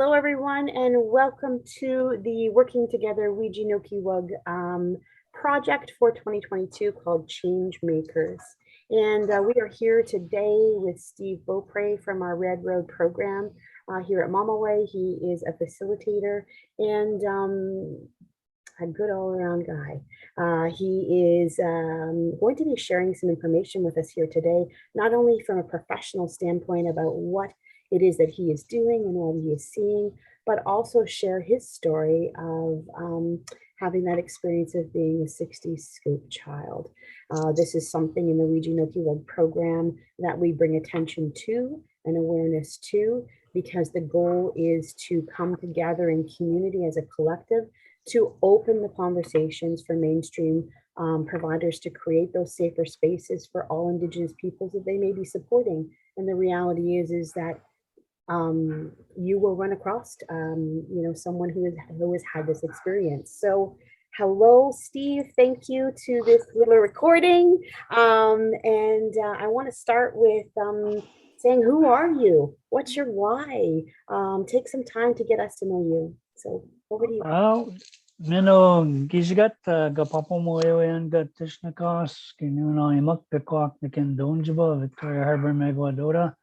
Hello, everyone, and welcome to the Working Together Ouija no Kiwag project for 2022 called Change Makers. And we are here today with Steve Beaupre from our Red Road program here at Mama Way. He is a facilitator and a good all-around guy. He is going to be sharing some information with us here today, not only from a professional standpoint about what it is that he is doing and what he is seeing, but also share his story of having that experience of being a 60s scoop child. This is something in the Ouija no Kiwag program that we bring attention to and awareness to, because the goal is to come together in community as a collective to open the conversations for mainstream providers to create those safer spaces for all Indigenous peoples that they may be supporting. And the reality is that you will run across, someone who has had this experience. So, hello, Steve. Thank you to this little recording. And I want to start with saying, who are you? What's your why? Take some time to get us to know you. So, over to you. Mino gijigat gapapo moewen gatishnakas kinuna imak pekok nikin donjaba Victoria Harbor Meguadora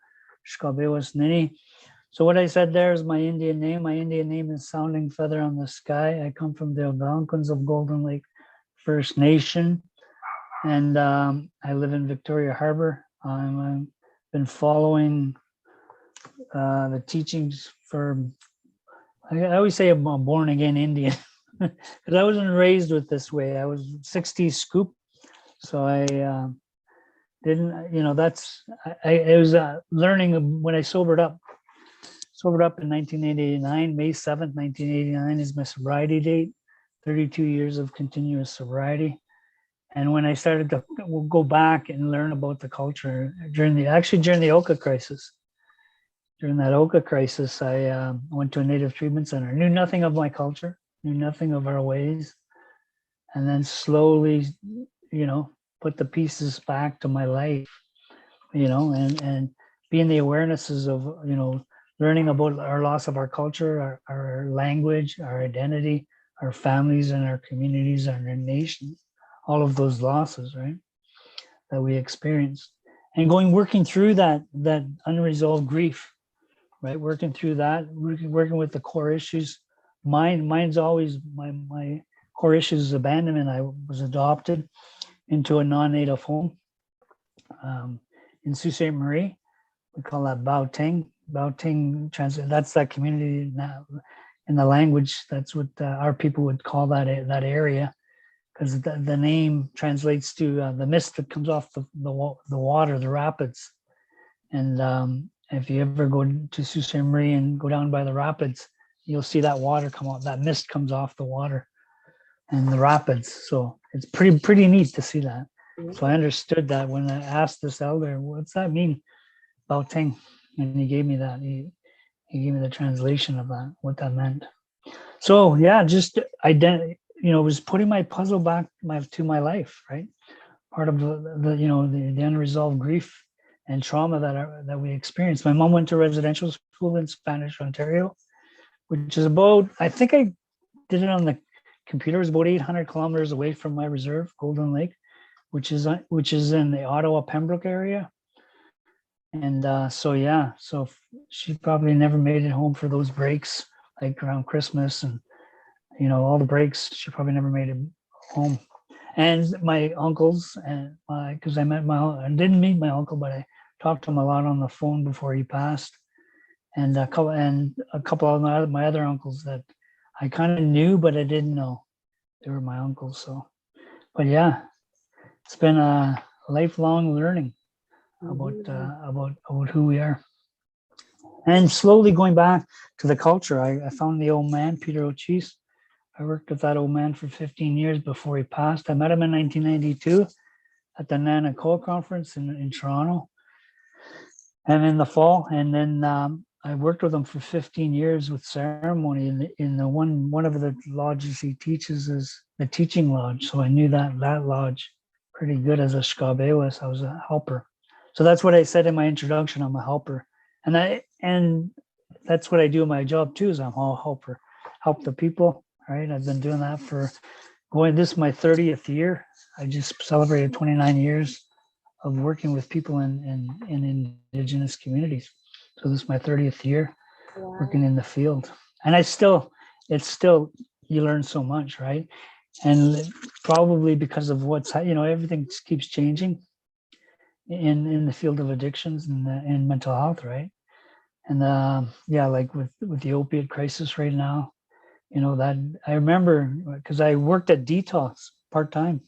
Shkabewas Nini. So what I said there is my Indian name. My Indian name is Sounding Feather on the Sky. I come from the Algonquins of Golden Lake First Nation, and I live in Victoria Harbor. I've been following the teachings for, I always say I'm a born again Indian because I wasn't raised with this way. I was 60s scoop, so I didn't, I was learning when I sobered up. Sobered up in 1989, May 7th, 1989 is my sobriety date, 32 years of continuous sobriety. And when I started to go back and learn about the culture during the Oka crisis, during that Oka crisis, I went to a Native treatment center, knew nothing of my culture, knew nothing of our ways, and then slowly, put the pieces back to my life, and being the awarenesses of, learning about our loss of our culture, our language, our identity, our families and our communities and our nations, all of those losses, right, that we experienced. And working through that unresolved grief, right, working through that, working with the core issues. Mine's always, my core issues is abandonment. I was adopted into a non-native home in Sault Ste. Marie. We call that Beaupre. Beaupre, that's that community now. In the language, that's what our people would call that area, because the name translates to the mist that comes off the water, the rapids. And if you ever go to Sault Ste. Marie and go down by the rapids, you'll see that water come off. That mist comes off the water and the rapids. So it's pretty neat to see that. So I understood that when I asked this elder, what's that mean, Beaupre? And he gave me that. He gave me the translation of that, what that meant. So yeah, just was putting my puzzle back to my life, right? Part of the unresolved grief and trauma that we experienced. My mom went to residential school in Spanish, Ontario, which is about, I think I did it on the computer, it was about 800 kilometers away from my reserve, Golden Lake, which is in the Ottawa Pembroke area. And so she probably never made it home for those breaks, like around Christmas and, all the breaks, she probably never made it home. And my uncles, and because I didn't meet my uncle, but I talked to him a lot on the phone before he passed. And a couple of my other uncles that I kind of knew, but I didn't know they were my uncles. So, but yeah, it's been a lifelong learning about who we are, and slowly going back to the culture. I found the old man, Peter O'Cheese. I worked with that old man for 15 years before he passed. I met him in 1992 at the Nana Coal Conference in Toronto, and in the fall. And then I worked with him for 15 years with ceremony in the one of the lodges he teaches is the Teaching Lodge. So I knew that lodge pretty good as a Shkabewas. I was a helper. So that's what I said in my introduction. I'm a helper, and that's what I do in my job too, is I'm all helper, help the people, right? I've been doing that for this is my 30th year. I just celebrated 29 years of working with people in indigenous communities. So this is my 30th year working Wow. in the field. And it's still, you learn so much, right? And probably because of everything keeps changing in the field of addictions and in mental health, right? And yeah, like with the opiate crisis right now, that I remember because I worked at Detox part-time.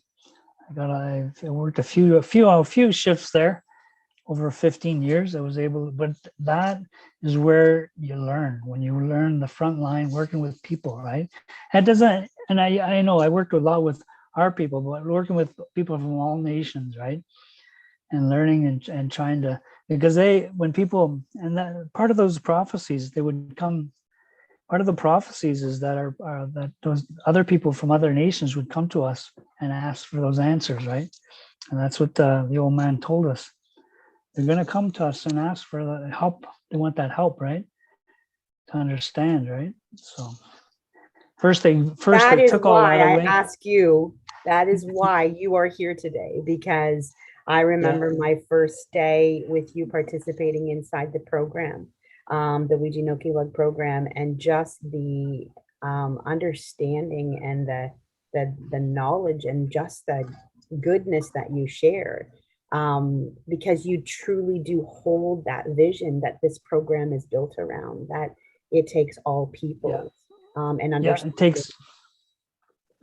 I worked a few shifts there over 15 years. I was able, but that is where you learn, when you learn the front line working with people, right? That doesn't, and I know I worked a lot with our people, but working with people from all nations, right? And learning and trying to, because when people, and that part of those prophecies, they would come, part of the prophecies is that are that those other people from other nations would come to us and ask for those answers, right? And that's what the old man told us. They're going to come to us and ask for the help. They want that help, right? To understand, right? So first That they is took all why that I away. ask you, that is why you are here today, because I Yeah, remember my first day with you participating inside the program, the Wijinokiwag program, and just the understanding and the knowledge and just the goodness that you shared. Because you truly do hold that vision that this program is built around, that it takes all yeah, people and yeah. understanding.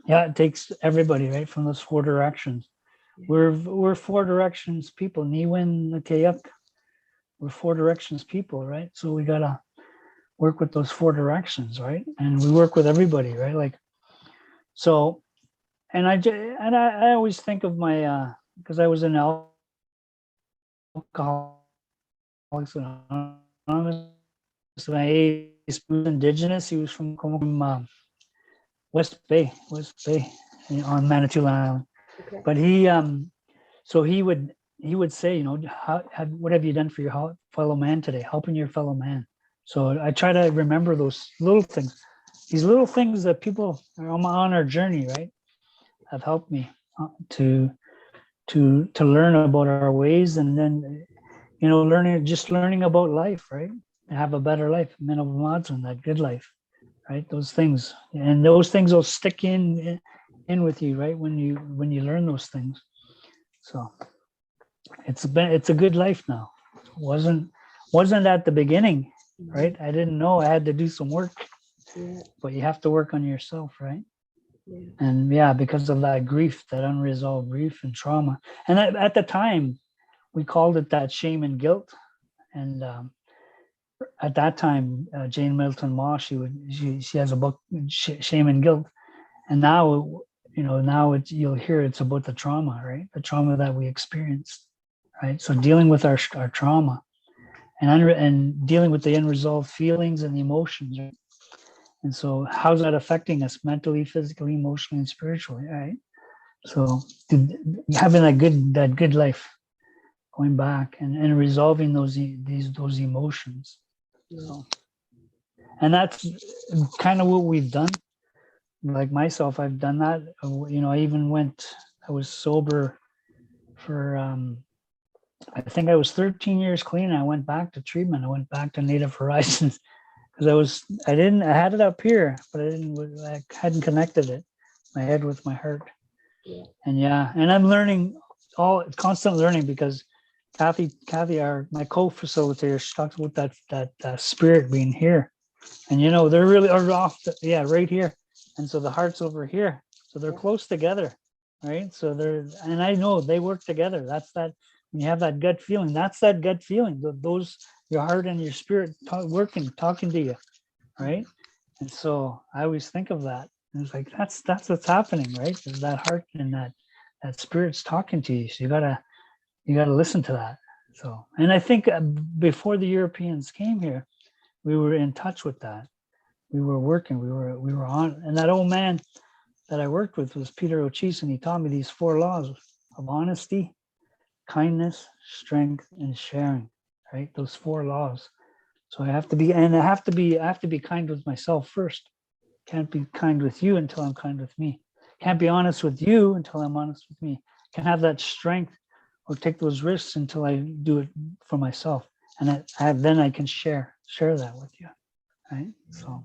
It takes everybody, right, from those four directions. We're four directions people. Niwin, Kayak, we're four directions people, right? So we gotta work with those four directions, right? And we work with everybody, right? Like so. And I always think of my because I was in Alcoholics Anonymous. My ace was indigenous. He was from West Bay, on Manitoulin Island. Okay. But so he would say, what have you done for your fellow man today? Helping your fellow man. So I try to remember those little things, these little things that people are on our journey, right, have helped me to learn about our ways, and then learning about life, right? To have a better life, that good life, right? Those things, and those things will stick in with you, right? When you learn those things. So it's a good life now. Wasn't at the beginning, Mhm. right? I didn't know I had to do some work, Yeah, but you have to work on yourself, right? yeah, And yeah, because of that grief, that unresolved grief and trauma, and at the time we called it that shame and guilt. And at that time, Jane Middleton Moss, she has a book, Shame and Guilt, and now now you'll hear it's about the trauma, right? The trauma that we experienced, right? So dealing with our trauma and dealing with the unresolved feelings and the emotions, right? And so how's that affecting us mentally, physically, emotionally, and spiritually, right? So having that good life, going back and resolving those emotions. yeah. So, and that's kind of what we've done. Like myself, I've done that. I even I was sober for, I think I was 13 years clean. I went back to treatment. I went back to Native Horizons because I had it up here, but I hadn't connected it, my head with my heart. Yeah. And yeah, and I'm learning, constant learning, because Kathy, my co-facilitator, she talks about that spirit being here. And they're really are off, right here. And so the heart's over here. So they're Yeah. close together, right? So and I know they work together. That's that, when you have that gut feeling, that's that gut feeling. Those, your heart and your spirit talking to you, right? And so I always think of that. And it's like that's what's happening, right? Is that heart and that spirit's talking to you. So you gotta listen to that. So, and I think before the Europeans came here, we were in touch with that. We were working, we were on, and that old man that I worked with was Peter O'Cheese, and he taught me these four laws of honesty, kindness, strength, and sharing, right? Those four laws. So I have to be, and I have to be kind with myself first. Can't be kind with you until I'm kind with me. Can't be honest with you until I'm honest with me. Can't have that strength or take those risks until I do it for myself. And then I can share that with you. Right. So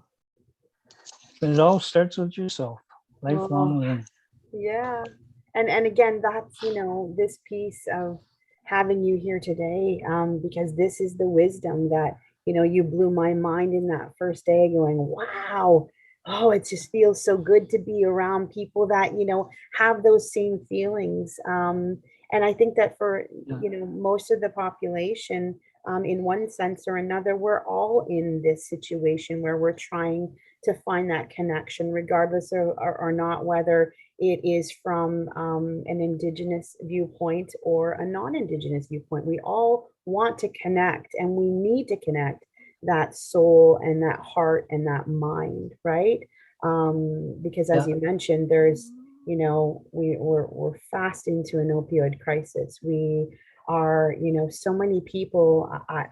but it all starts with yourself. Oh, Lifelong learning. yeah. And again, that's, this piece of having you here today, because this is the wisdom that, you blew my mind in that first day going, wow, oh, it just feels so good to be around people that, have those same feelings. And I think that for, Yeah. most of the population, in one sense or another, we're all in this situation where we're trying to find that connection, regardless of or not whether it is from an Indigenous viewpoint or a non-Indigenous viewpoint. We all want to connect, and we need to connect that soul and that heart and that mind, right? Because as Yeah. you mentioned, there's, we're fast into an opioid crisis. We are, so many people.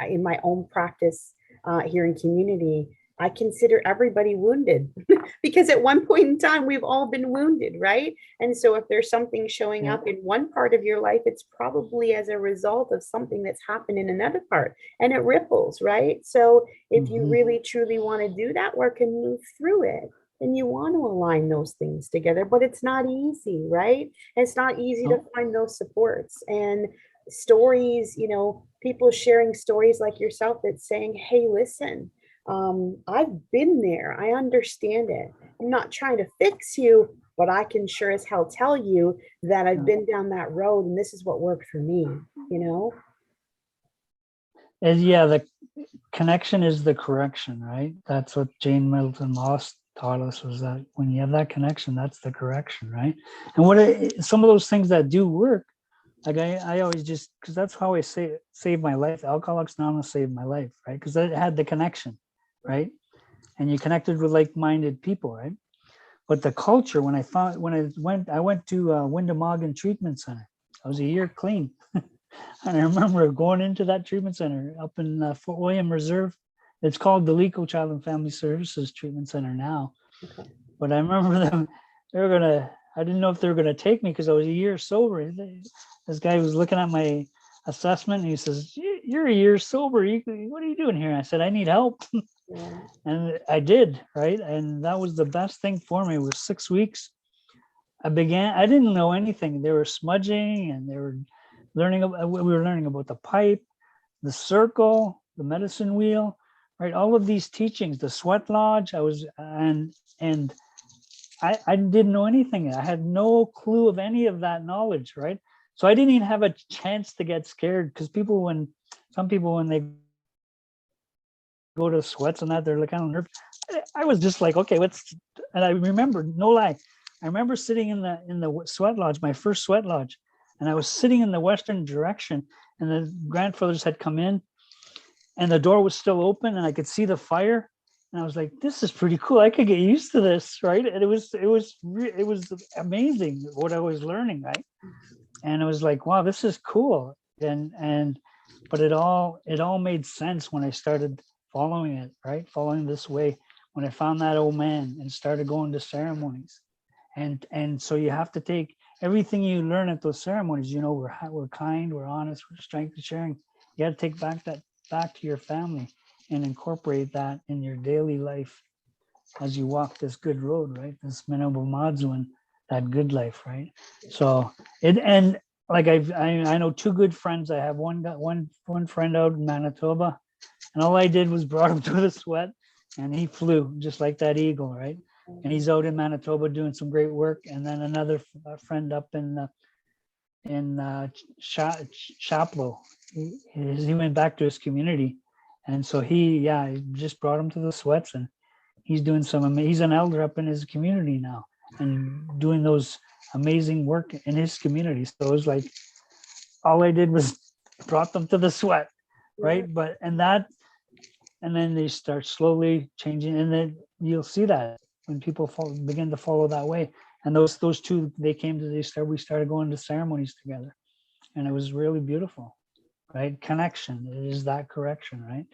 In my own practice here in community, I consider everybody wounded because at one point in time, we've all been wounded, right? And so if there's something showing Yeah. up in one part of your life, it's probably as a result of something that's happened in another part, and it ripples, right? So if you Mm-hmm. really truly want to do that work and move through it, then you want to align those things together, but it's not easy, right? It's not easy to No. find those supports and stories, people sharing stories like yourself that's saying, hey, listen, I've been there. I understand it. I'm not trying to fix you, but I can sure as hell tell you that I've Yeah. been down that road and this is what worked for me, you know? And yeah, the connection is the correction, right? That's what Jane Middleton Moss taught us, was that when you have that connection, that's the correction, right? And some of those things that do work, like I always just, because that's how I save my life. Alcoholics Anonymous saved my life, right? Because it had the connection, right? And you connected with like-minded people, right? But the culture, when I went to Windemoggin Treatment Center. I was a year clean. And I remember going into that treatment center up in Fort William Reserve. It's called the Lico Child and Family Services Treatment Center now. Okay. But I remember them, I didn't know if they were going to take me because I was a year sober. This guy was looking at my assessment and he says, "You're a year sober. What are you doing here?" I said, "I need help." Yeah. And I did, right? And that was the best thing for me. It was 6 weeks. I didn't know anything. They were smudging and they were we were learning about the pipe, the circle, the medicine wheel, right? All of these teachings, the sweat lodge. And I didn't know anything. I had no clue of any of that knowledge, right? So I didn't even have a chance to get scared because some people when they go to sweats and that, they're like kind of nervous. I was just like, okay, and I remember, no lie, I remember sitting in the sweat lodge, my first sweat lodge, and I was sitting in the western direction, and the grandfathers had come in, and the door was still open, and I could see the fire, and I was like, this is pretty cool. I could get used to this, right? And it was amazing what I was learning, right? And it was like, wow, this is cool. But it all made sense when I started following it, right? Following this way. When I found that old man and started going to ceremonies. And so you have to take everything you learn at those ceremonies. We're kind, we're honest, we're strength and sharing. You got to take back to your family and incorporate that in your daily life as you walk this good road, right? This Menobo Madzu and that good life, right? So and like I know two good friends. I have one friend out in Manitoba, and all I did was brought him to the sweat, and he flew just like that eagle, right? And he's out in Manitoba doing some great work. And then another friend up in Chapleau, he went back to his community, and so he just brought him to the sweats, and he's an elder up in his community now and doing those amazing work in his community. So it was like all I did was brought them to the sweat, Yeah. right? And then they start slowly changing, and then you'll see that when people begin to follow that way. And those two, we started going to ceremonies together, and it was really beautiful, right? Connection, it is that correction, right?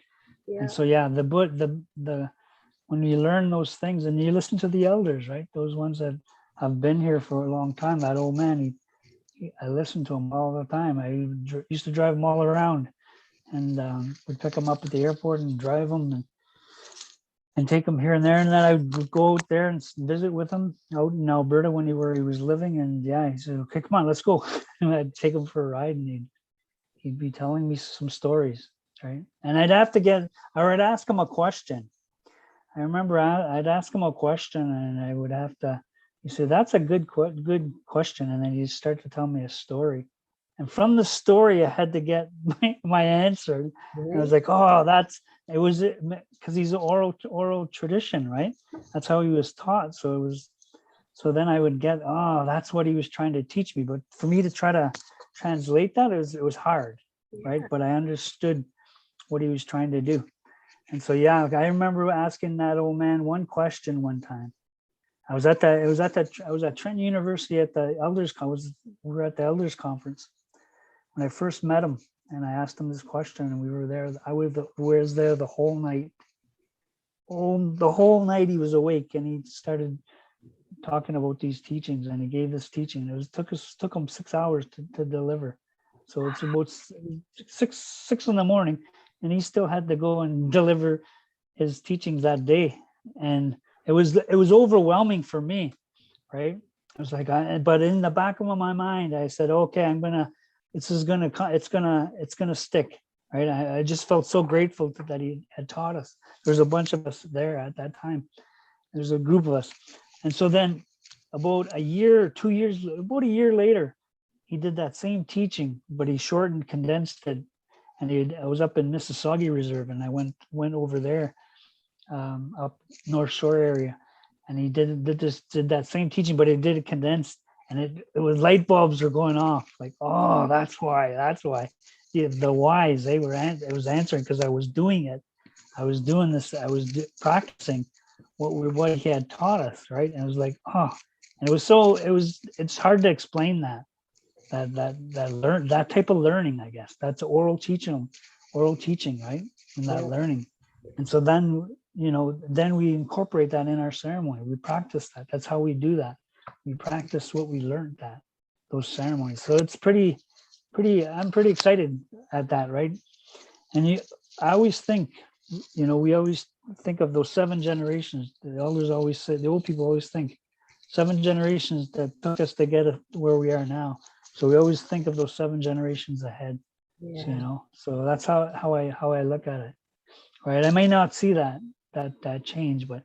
Yeah. And so, yeah, the when you learn those things and you listen to the elders, right? Those ones that have been here for a long time. That old man, I listened to him all the time. I used to drive him all around, and would pick him up at the airport and drive him and take him here and there. And then I would go out there and visit with him out in Alberta where he was living. And yeah, he said, "Okay, come on, let's go." And I'd take him for a ride, and he'd be telling me some stories, right? And I'd ask him a question. I remember I'd ask him a question, and I would have to. He said, "That's a good question," and then he'd start to tell me a story. And from the story, I had to get my answer. And I was like, "Oh, it was because he's an oral tradition, right? That's how he was taught." So then I would get, "Oh, that's what he was trying to teach me." But for me to try to translate that, it was hard, right? But I understood what he was trying to do. And so, yeah, I remember asking that old man one question one time. I was at Trenton University at the elders conference. We were at the elders conference when I first met him, and I asked him this question, and we were there. I was there the whole night. The whole night he was awake, and he started talking about these teachings, and he gave this teaching. Took him 6 hours to deliver. So it's about six in the morning, and he still had to go and deliver his teachings that day. And it was overwhelming for me, right? I was like, but in the back of my mind, I said, okay, it's gonna stick, right? I just felt so grateful that he had taught us. There's a bunch of us there at that time. There's a group of us. And so then about a year later, he did that same teaching, but he shortened, condensed it. And I was up in Mississauga Reserve, and I went over there, up North Shore area, and he did that same teaching, but he did it condensed, and it was light bulbs were going off, like, oh, that's why. The whys, it was answering because I was doing it. I was doing this. I was practicing what he had taught us, right? And it was like, oh, and it's hard to explain that type of learning, I guess. That's oral teaching, right? And that learning. And so then, then we incorporate that in our ceremony. We practice that. That's how we do that. We practice what we learned those ceremonies. So it's I'm pretty excited at that, right? And I always think, we always think of those 7 generations. The elders always say, the old people always think 7 generations that took us to get where we are now. So we always think of those 7 generations ahead. So that's how I look at it, right? I may not see that change, but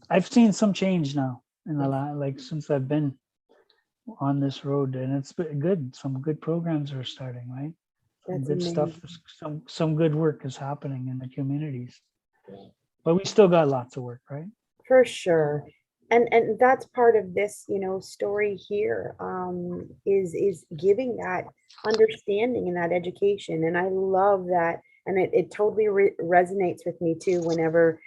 I've seen some change now in the since I've been on this road, and it's been good. Some good programs are starting, right? Some good stuff. Some good work is happening in the communities, but we still got lots of work, right? For sure. And that's part of this, story here, is giving that understanding and that education. And I love that. And it totally resonates with me too, whenever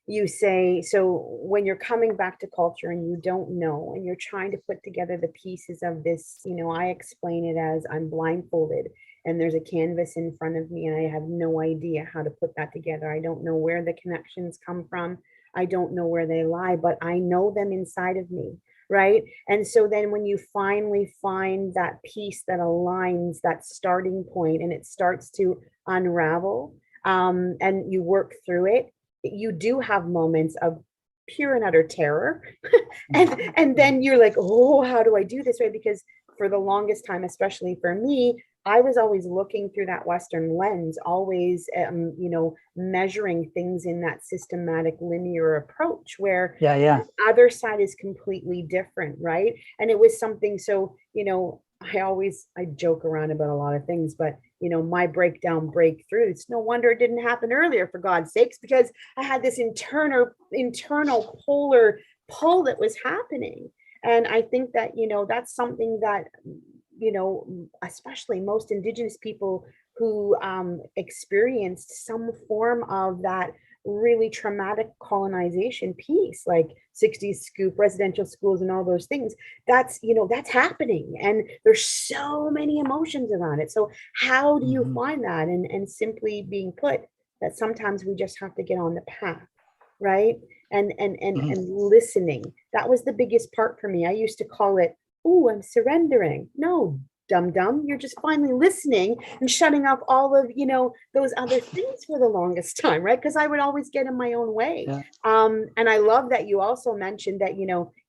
you say, so when you're coming back to culture and you don't know, and you're trying to put together the pieces of this, I explain it as I'm blindfolded and there's a canvas in front of me and I have no idea how to put that together. I don't know where the connections come from. I don't know where they lie, but I know them inside of me. Right. And so then when you finally find that piece that aligns that starting point and it starts to unravel, and you work through it, you do have moments of pure and utter terror. and then you're like, oh, how do I do this, right? Because for the longest time, especially for me, I was always looking through that Western lens, always, measuring things in that systematic linear approach where Yeah. the other side is completely different, right? And it was something, so, I joke around about a lot of things, but my breakdown breakthrough, it's no wonder it didn't happen earlier, for God's sakes, because I had this internal polar pull that was happening. And I think that, that's something that, especially most Indigenous people who experienced some form of that really traumatic colonization piece, like 60s scoop, residential schools, and all those things. That's happening, and there's so many emotions around it. So how do you find that? And simply being put, that sometimes we just have to get on the path, right? Mhm. And listening. That was the biggest part for me. I used to call it, oh, I'm surrendering. No, dum dum, you're just finally listening and shutting off all of, those other things for the longest time, right? Because I would always get in my own way. Yeah. And I love that you also mentioned that,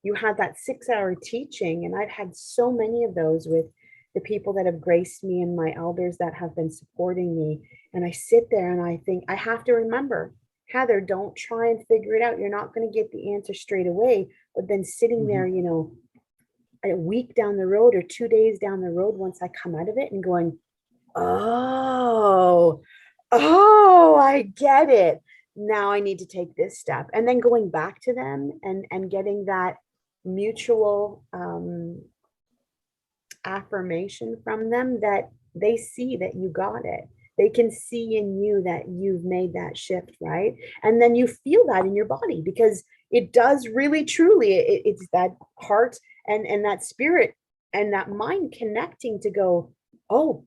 you had that 6 hour teaching, and I've had so many of those with the people that have graced me and my elders that have been supporting me. And I sit there and I think I have to remember, Heather, don't try and figure it out. You're not going to get the answer straight away. But then sitting there, Mhm. a week down the road or 2 days down the road, once I come out of it and going, oh, I get it. Now I need to take this step. And then going back to them and getting that mutual affirmation from them that they see that you got it. They can see in you that you've made that shift, right? And then you feel that in your body because it does really truly, it's that heart and that spirit and that mind connecting to go, oh,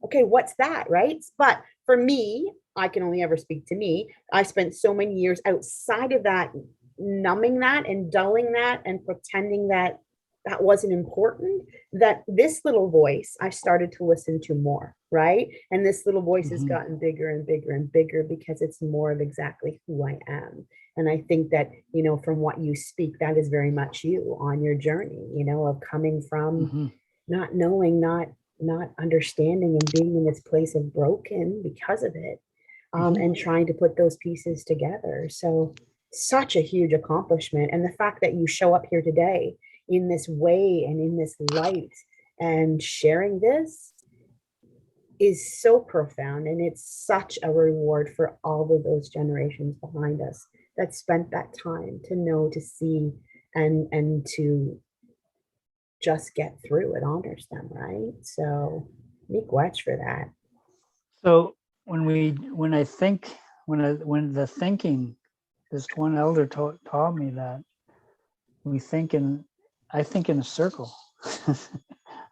okay, what's that, right? But for me, I can only ever speak to me. I spent so many years outside of that, numbing that and dulling that and pretending that that wasn't important, that this little voice I started to listen to more, right? And this little voice has Mhm. gotten bigger and bigger and bigger because it's more of exactly who I am. And I think that, from what you speak, that is very much you on your journey, of coming from Mhm. not knowing, not understanding, and being in this place of broken because of it, Mhm. and trying to put those pieces together. So such a huge accomplishment. And the fact that you show up here today in this way and in this light and sharing this is so profound. And it's such a reward for all of those generations behind us that spent that time to know, to see, and to just get through. It honors them, right? So miigwech for that. So when I think when the thinking, this one elder taught me that we think in I think in a circle,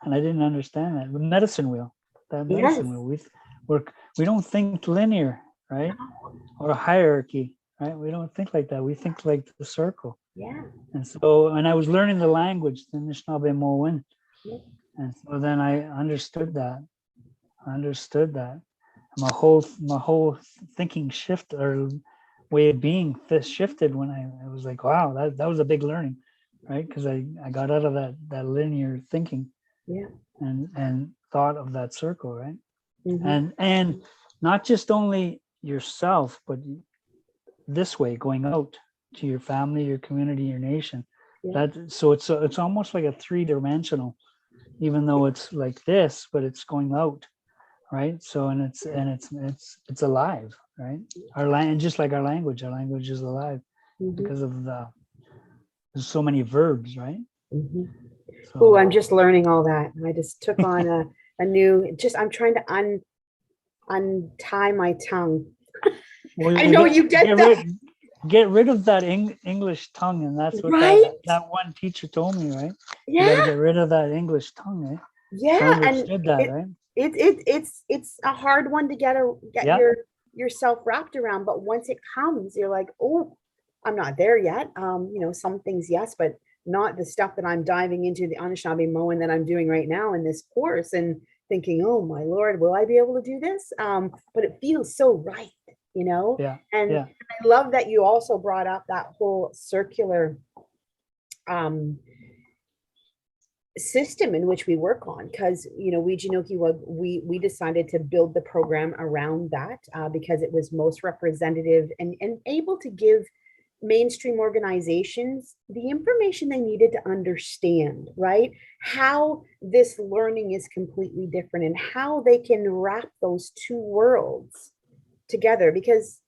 and I didn't understand that. The medicine wheel, that Yes. medicine wheel, we're, we don't think linear, right, No. or a hierarchy, right? We don't think like that. We think like the circle. Yeah. And I was learning the language, the Anishinaabe, and so then I understood that. I understood that. My whole thinking shift or way of being shifted when I was like, wow, that was a big learning, right? Because I got out of that linear thinking Yeah. and thought of that circle, right? Mm-hmm. And not just only yourself, but this way going out to your family, your community, your nation. Yeah. That so it's almost like a three-dimensional, even though it's like this, but it's going out, right? So and it's alive, right? Our land, just like our language is alive Mm-hmm. because of there's so many verbs, right? Mm-hmm. Oh, So I'm just learning all that. I just took on a new, just I'm trying to untie my tongue. well, I you know you get get that, rid of that English tongue, and that's what right? that one teacher told me, right? You got to Yeah. get rid of that English tongue, eh? So I Yeah. And understood that, it right? it's a hard one to get Yeah. yourself wrapped around, but once it comes, you're like, oh, I'm not there yet. Some things, yes, but not the stuff that I'm diving into the Anishinaabe that I'm doing right now in this course and thinking, oh my Lord, will I be able to do this? But it feels so right, Yeah. and Yeah. I love that you also brought up that whole circular um system in which we work on, because we decided to build the program around that, because it was most representative and able to give mainstream organizations the information they needed to understand, right, how this learning is completely different and how they can wrap those two worlds together. Because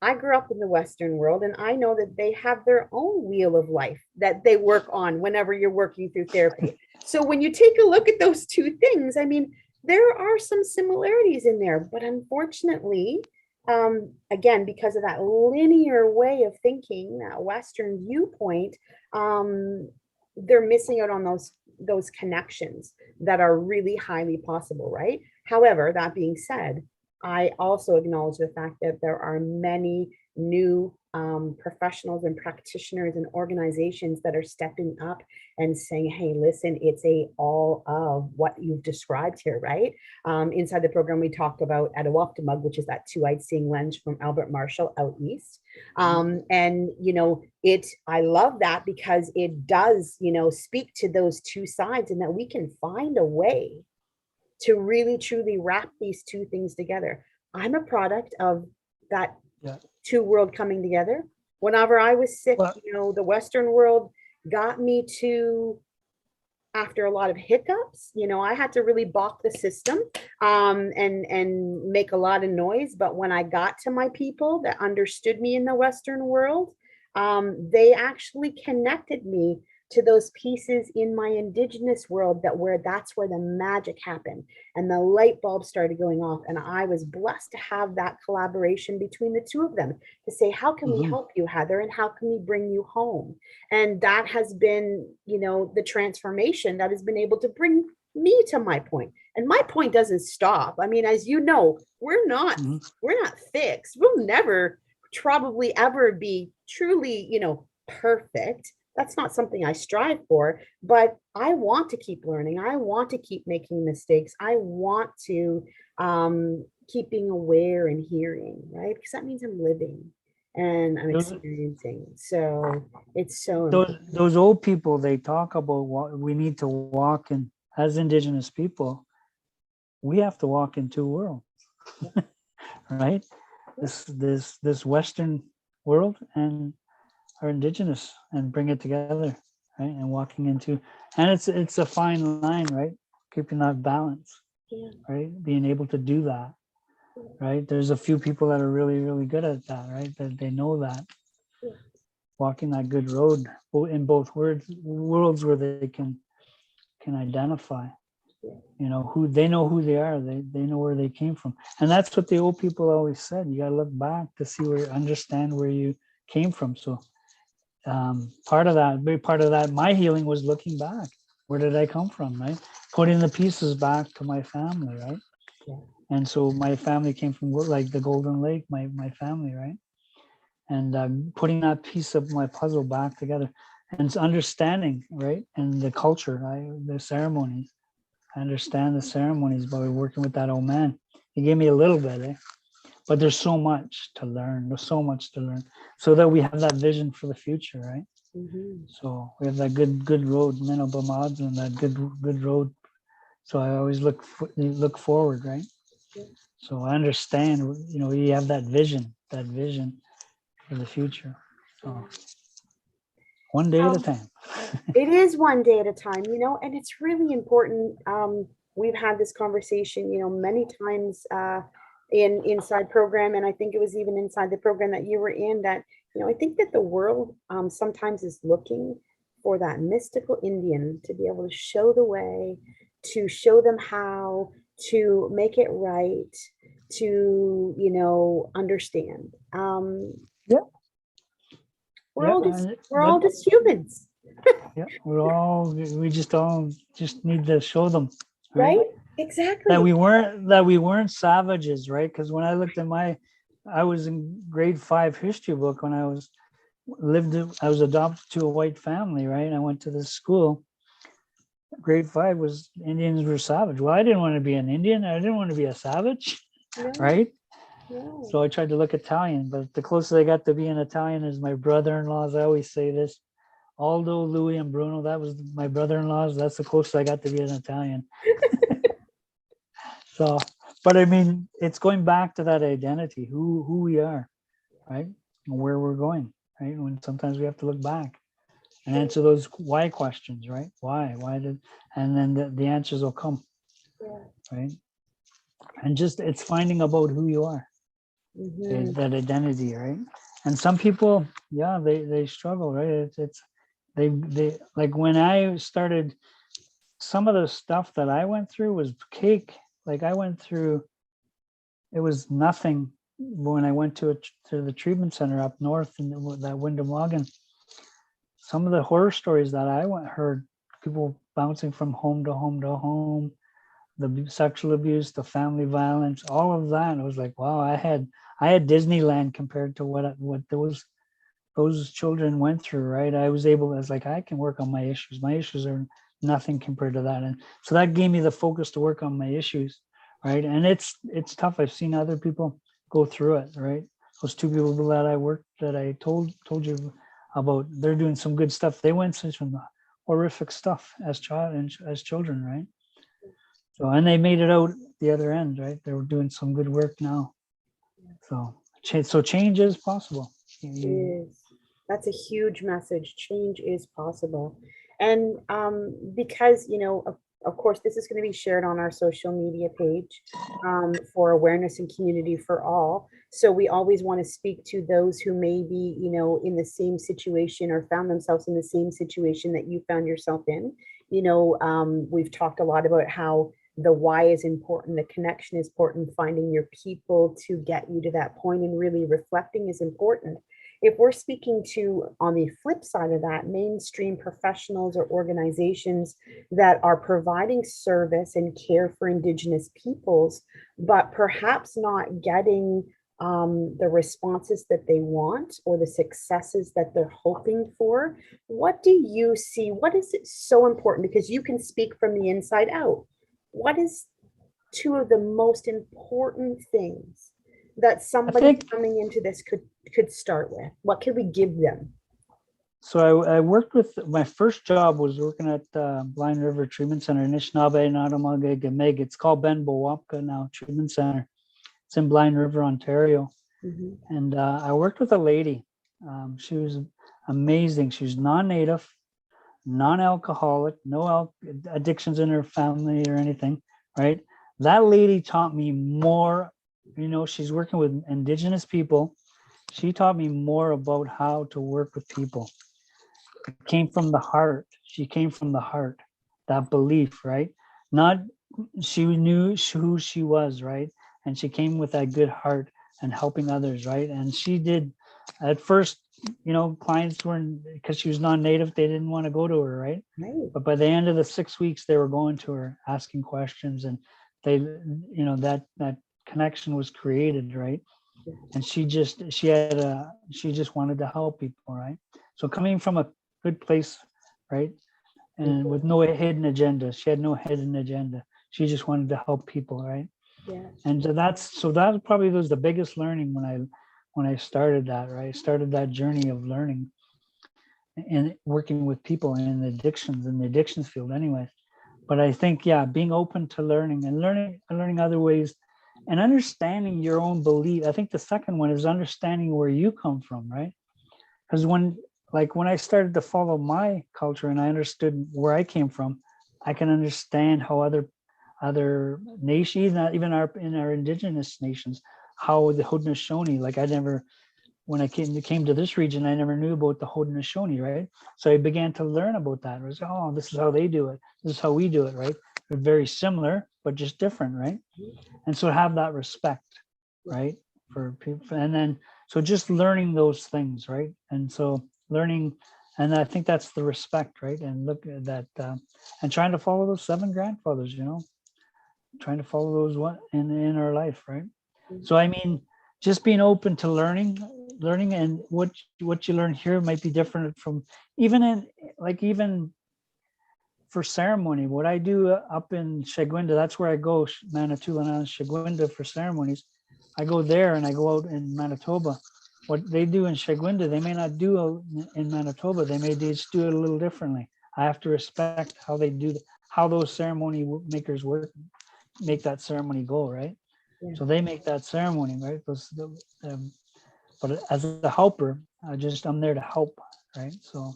I grew up in the Western world and I know that they have their own wheel of life that they work on whenever you're working through therapy. So when you take a look at those two things, I mean, there are some similarities in there, but unfortunately, again, because of that linear way of thinking, that Western viewpoint, they're missing out on those connections that are really highly possible, right? However, that being said, I also acknowledge the fact that there are many new professionals and practitioners and organizations that are stepping up and saying, hey, listen, it's a all of what you've described here, right? Inside the program, we talked about Adewoptimug, which is that two-eyed seeing lens from Albert Marshall out east. And, you know, I love that because it does, you know, speak to those two sides and that we can find a way to really truly wrap these two things together. I'm a product of that Yeah. two world coming together. Whenever I was sick, Well, you know, the Western world got me to, after a lot of hiccups, you know, I had to really balk the system and make a lot of noise. But when I got to my people that understood me in the Western world, they actually connected me to those pieces in my indigenous world that's where the magic happened and the light bulb started going off. And I was blessed to have that collaboration between the two of them to say, how can we mhm. help you, Heather, and how can we bring you home? And that has been, you know, the transformation that has been able to bring me to my point. And my point doesn't stop. I mean, as you know, Mhm. we're not fixed. We'll never probably ever be truly, you know, perfect. That's not something I strive for, but I want to keep learning. I want to keep making mistakes. I want to keep being aware and hearing, right? Because that means I'm living and I'm Those, experiencing. So it's so those important. those old people, they talk about what we need to walk in as Indigenous people. We have to walk in two worlds, right? This Western world and our Indigenous, and bring it together, right? And walking into, and it's a fine line, right? Keeping that balance, Yeah, right? Being able to do that, right? There's a few people that are really, really good at that, right? That they know that, yeah, walking that good road in both worlds where they can identify, yeah, you know, who they know who they are, they know where they came from. And that's what the old people always said. You got to look back to see understand where you came from. So part of that, big part of that, my healing was looking back. Where did I come from, right? Putting the pieces back to my family, right? yeah, And so my family came from like the Golden Lake, my family, right? And putting that piece of my puzzle back together, and it's understanding, right? And the culture, the ceremonies. I understand the ceremonies by working with that old man. He gave me a little bit, but there's so much to learn. There's so much to learn, so that we have that vision for the future, right? mhm, So we have that good road, Minobamad, and that good road. So I always look forward, right? yeah. So I understand, you know, you have that vision for the future. So one day at a Well, time. it is one day at a time, you know, and it's really important. We've had this conversation, you know, many times in inside program, and I think it was even inside the program that you were in. That you know, I think that the world sometimes is looking for that mystical Indian to be able to show the way, to show them how to make it right, to you know understand. Yeah, We're yeah, all just we're but all just humans, yeah, we just all just need to show them, right? right? That Exactly. we weren't savages, right? Because when I looked at I was in grade 5 history book when I was adopted to a white family, right? I went to this school. Grade 5 was Indians were savage. Well, I didn't want to be an Indian. I didn't want to be a savage, No, right? no. So I tried to look Italian, but the closest I got to being Italian is my brother-in-laws. I always say this. Aldo, Louis, and Bruno, that was my brother-in-laws. That's the closest I got to be an Italian. So, but I mean, it's going back to that identity, who we are, right? And where we're going, right? When sometimes we have to look back and answer those why questions, right? Why did, and then the answers will come, Yeah. right? And just it's finding about who you are, Hmm. that identity, right? And some people, yeah, they struggle, right? It's they like when I started, some of the stuff that I went through was cake. Like I went through, it was nothing when I went to the treatment center up north in that Windemoggin. Some of the horror stories that I heard, people bouncing from home to home to home, the sexual abuse, the family violence, all of that. I was like, wow, I had Disneyland compared to what those children went through, right? I was like, I can work on my issues. My issues are nothing compared to that. And so that gave me the focus to work on my issues, right? And it's tough. I've seen other people go through it, right? Those two people that I worked, that I told you about, they're doing some good stuff. They went through some horrific stuff as children, right? So, and they made it out the other end, right? They were doing some good work now. So change is possible. Is. That's a huge message. Change is possible. And because, of course, this is going to be shared on our social media page for awareness and community for all. So we always want to speak to those who may be, in the same situation or found themselves in the same situation that you found yourself in. We've talked a lot about how the why is important, the connection is important, finding your people to get you to that point and really reflecting is important. If we're speaking to, on the flip side of that, mainstream professionals or organizations that are providing service and care for Indigenous peoples, but perhaps not getting the responses that they want or the successes that they're hoping for, what do you see? What is it so important? Because you can speak from the inside out. What is two of the most important things that somebody coming into this could start with? What could we give them? So I worked with, my first job was working at Blind River Treatment Center, Anishinaabe, Nottawamga, Gamig. It's called Ben Bowapka now Treatment Center. It's in Blind River, Ontario. Mm-hmm. And I worked with a lady. She was amazing. She was non-native, non-alcoholic, no addictions in her family or anything, right? That lady taught me more. She's working with Indigenous people. She taught me more about how to work with people. It came from the heart. She came from the heart, that belief, right? Not, she knew who she was, right? And she came with that good heart and helping others, right? And she did, at first, clients weren't, because she was non-native, they didn't want to go to her, right? But by the end of the 6 weeks, they were going to her, asking questions, and they, that connection was created, right? And she just wanted to help people, right? So coming from a good place, right? And with no hidden agenda. She had no hidden agenda. She just wanted to help people, right? Yeah. And that probably was the biggest learning when I started that, right? Started that journey of learning and working with people in the addictions field anyways. But I think, being open to learning and learning other ways and understanding your own belief. I think the second one is understanding where you come from, right? Because when I started to follow my culture and I understood where I came from, I can understand how other nations, even in our Indigenous nations, how the Haudenosaunee, when I came to this region, I never knew about the Haudenosaunee, right? So I began to learn about that. It was, this is how they do it. This is how we do it, right? They're very similar, but just different, right? And so have that respect, right? For people. And then, so just learning those things, right? And so learning, and I think that's the respect, right? And look at that, and trying to follow those 7 grandfathers, trying to follow those in our life, right? So, I mean, just being open to learning, and what you learn here might be different from even for ceremony. What I do up in Shegwinda, that's where I go, Manitoulin and Shegwinda, for ceremonies. I go there and I go out in Manitoba. What they do in Shegwinda, they may not do in Manitoba. They may just do it a little differently. I have to respect how they do, how those ceremony makers work, make that ceremony go, right? Yeah. So they make that ceremony, right? But as a helper, I'm there to help, right? So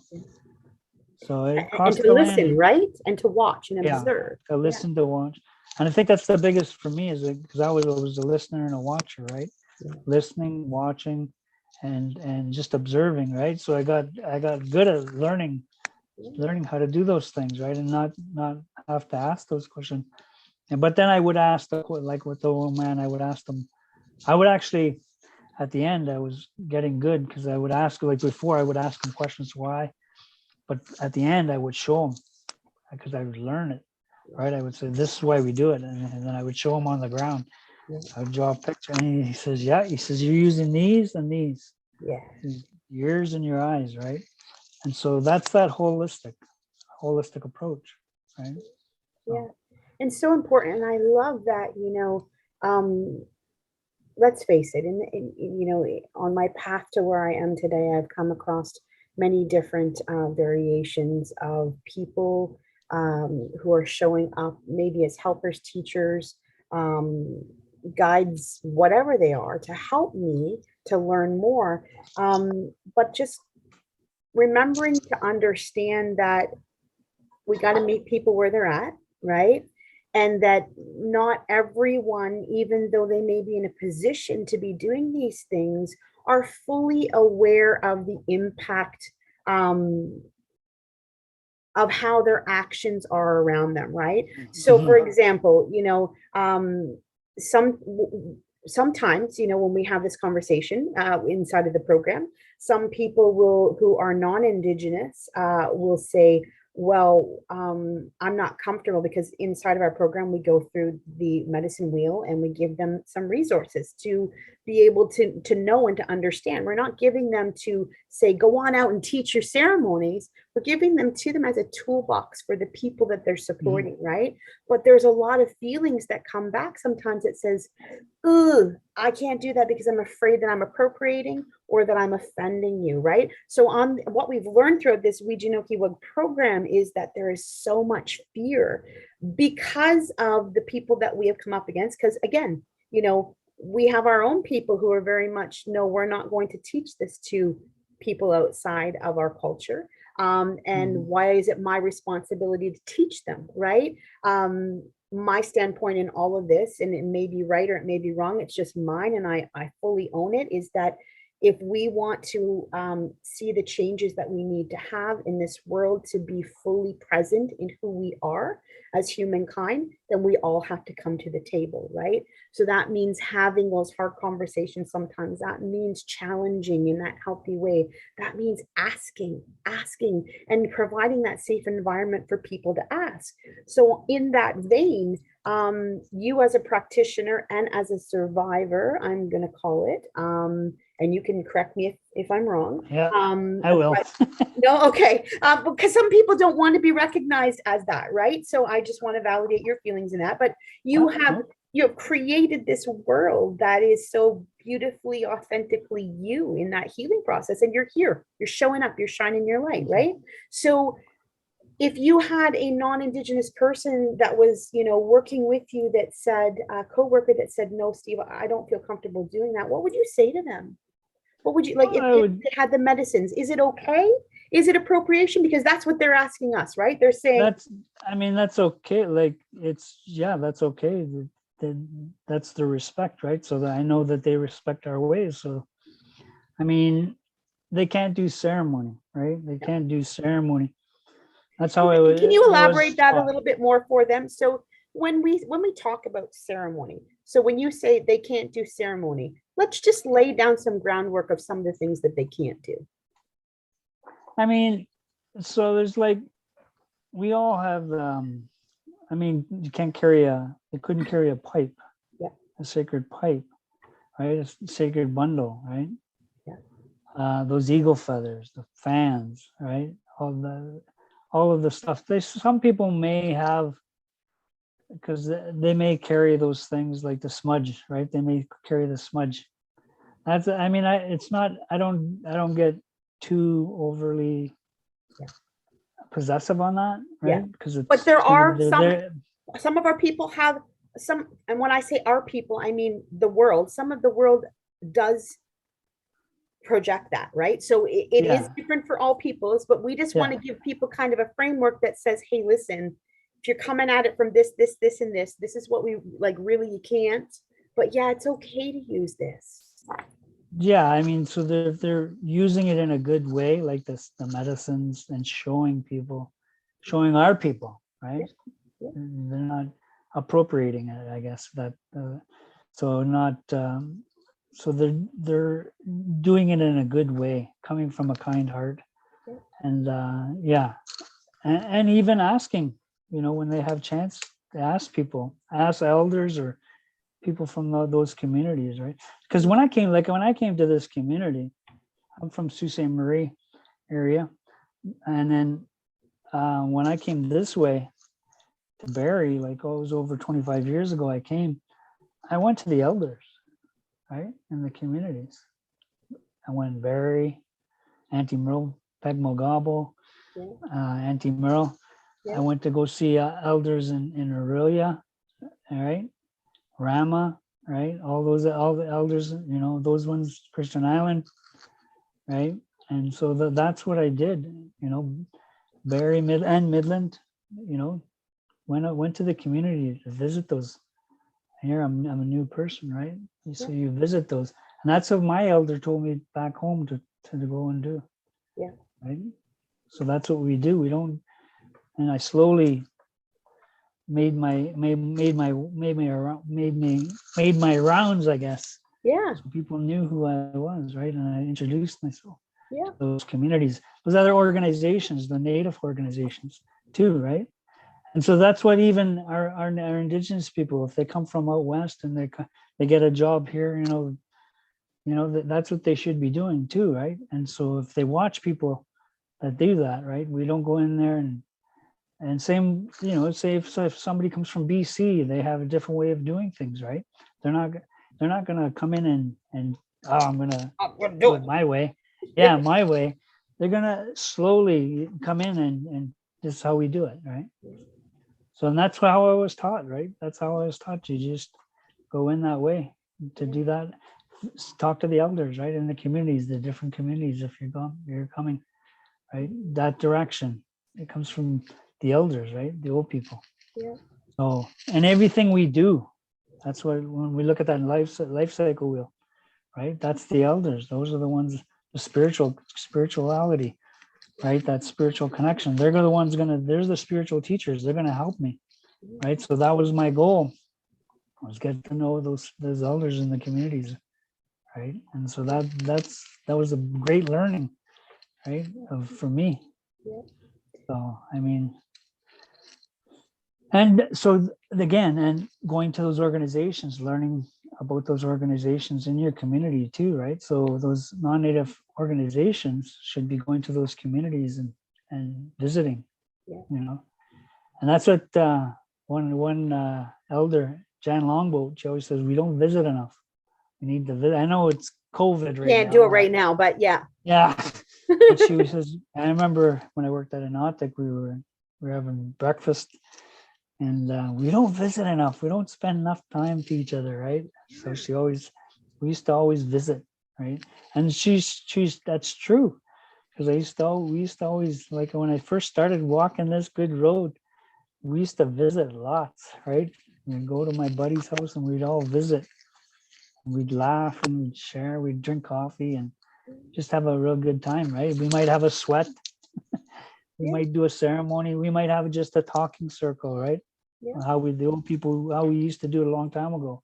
it costs and to listen, right? And to watch and observe. To listen, to watch. And I think that's the biggest for me, is because I was always a listener and a watcher, right? Yeah. Listening, watching, and just observing, right? So I got good at learning how to do those things, right? And not have to ask those questions. But then I would ask, like with the old man, I would ask them. I would actually, at the end, I was getting good because I would ask, like before, I would ask them questions why, but at the end I would show them because I would learn it. right? I would say, this is why we do it. And then I would show him on the ground. Yeah. I would draw a picture and he says, yeah, he says, you're using these and these, Yeah. your ears and your eyes, right? And so that's that holistic approach, right? Yeah. And so important. And I love that, let's face it, on my path to where I am today, I've come across many different variations of people who are showing up, maybe as helpers, teachers, um, guides, whatever they are, to help me to learn more. But just remembering to understand that we got to meet people where they're at, right? And that not everyone, even though they may be in a position to be doing these things, are fully aware of the impact um, of how their actions are around them, right? So, for example, some sometimes, when we have this conversation inside of the program, some people will who are non-indigenous will say, well, I'm not comfortable, because inside of our program we go through the medicine wheel and we give them some resources to be able to know and to understand. We're not giving them to say, go on out and teach your ceremonies. We're giving them to them as a toolbox for the people that they're supporting, right? But there's a lot of feelings that come back sometimes that says, ooh, I can't do that because I'm afraid that I'm appropriating or that I'm offending you, right? So on what we've learned throughout this Wijinokiwag program is that there is so much fear because of the people that we have come up against. Because again, we have our own people who are very much, no, we're not going to teach this to people outside of our culture. And why is it my responsibility to teach them, right? My standpoint in all of this, and it may be right or it may be wrong, it's just mine, and I fully own it, is that if we want to see the changes that we need to have in this world to be fully present in who we are as humankind, then we all have to come to the table, right? So that means having those hard conversations sometimes. That means challenging in that healthy way. That means asking, and providing that safe environment for people to ask. So in that vein, you as a practitioner and as a survivor, I'm going to call it, and you can correct me if I'm wrong. Yeah, I will. No, okay. Because some people don't want to be recognized as that, right? So I just want to validate your feelings in that. But you have created this world that is so beautifully, authentically you in that healing process, and you're here, you're showing up, you're shining your light, right? So if you had a non-indigenous person that was, working with you, that said, a co-worker that said, no, Steve, I don't feel comfortable doing that, what would you say to them? What would you like if they had the medicines? Is it okay? Is it appropriation? Because that's what they're asking us, right? They're saying that's okay. Like that's okay. That's the respect, right? So that I know that they respect our ways. So, they can't do ceremony, right? They can't do ceremony. That's how Can you elaborate that a little bit more for them? So when we talk about ceremony, so when you say they can't do ceremony, let's just lay down some groundwork of some of the things that they can't do. So there's we all have you couldn't carry a pipe, a sacred pipe, right? A sacred bundle, right? Those eagle feathers, the fans, right? All of the stuff. Some people may have, because they may carry those things like the smudge, right? They may carry the smudge. That's, it's not, I don't get too overly possessive on that, right? Because but there are some of our people have some, and when I say our people, I mean the world. Some of the world does project that, right? So it is different for all peoples, but we just want to give people kind of a framework that says, hey, listen, if you're coming at it from this, and this is what we like, really, you can't, but it's okay to use this. So they're using it in a good way, like the medicines, and showing our people, right? They're not appropriating it, I guess, that so not so they're doing it in a good way, coming from a kind heart, and and even asking when they have chance, to ask elders or people from those communities, right? Because when I came to this community, I'm from Sault Ste. Marie area, and then when I came this way to Barrie, like it was over 25 years ago, I went to the elders, right, in the communities. I went Barrie, Auntie Merle, Pegmogabo, Yeah. Auntie Merle. Yeah. I went to go see elders in Aurelia, all right, Rama, right, all the elders, those ones, Christian Island, right, and so that's what I did, Barrie and Midland, when I went to the community to visit those. Here I'm a new person, right? So you visit those, and that's what my elder told me back home to go and do. Yeah. Right. So that's what we do. We don't, and I slowly made my rounds, I guess. Yeah. So people knew who I was, right? And I introduced myself. Yeah. To those communities, those other organizations, the Native organizations too, right? And so that's what even our indigenous people, if they come from out west and they get a job here, that's what they should be doing too, right? And so if they watch people that do that, right, we don't go in there and same, say if somebody comes from BC, they have a different way of doing things, right? They're not gonna come in and I'm gonna do it my way. Yeah, my way. They're gonna slowly come in and this is how we do it, right? So and that's how I was taught, right? That's how I was taught. You just go in that way to do that. Talk to the elders, right? In the communities, the different communities. If you're coming, right? That direction. It comes from the elders, right? The old people. Yeah. So and everything we do, that's what when we look at that life cycle wheel, right? That's the elders. Those are the ones, the spirituality, right? That spiritual connection. They're the ones there's the spiritual teachers. They're gonna help me, right? So that was my goal. Was get to know those elders in the communities, right? And so that was a great learning, right? For me. Yeah. So I mean, and so again, and going to those organizations, learning about those organizations in your community too, right? So those non-native organizations should be going to those communities and visiting, Yeah. And that's what one elder, Jan Longboat, she always says, we don't visit enough. We need to visit. I know it's COVID right now. Can't do it right now, but yeah. Yeah. But she says, I remember when I worked at Anotic, we were having breakfast and we don't visit enough. We don't spend enough time to each other, right? So we used to always visit, right? And that's true. Because we used to always, like when I first started walking this good road, we used to visit lots, right? We'd go to my buddy's house and we'd all visit. We'd laugh and we'd share, we'd drink coffee and just have a real good time, right? We might have a sweat. We might do a ceremony. We might have just a talking circle, right? Yeah. How we used to do it a long time ago.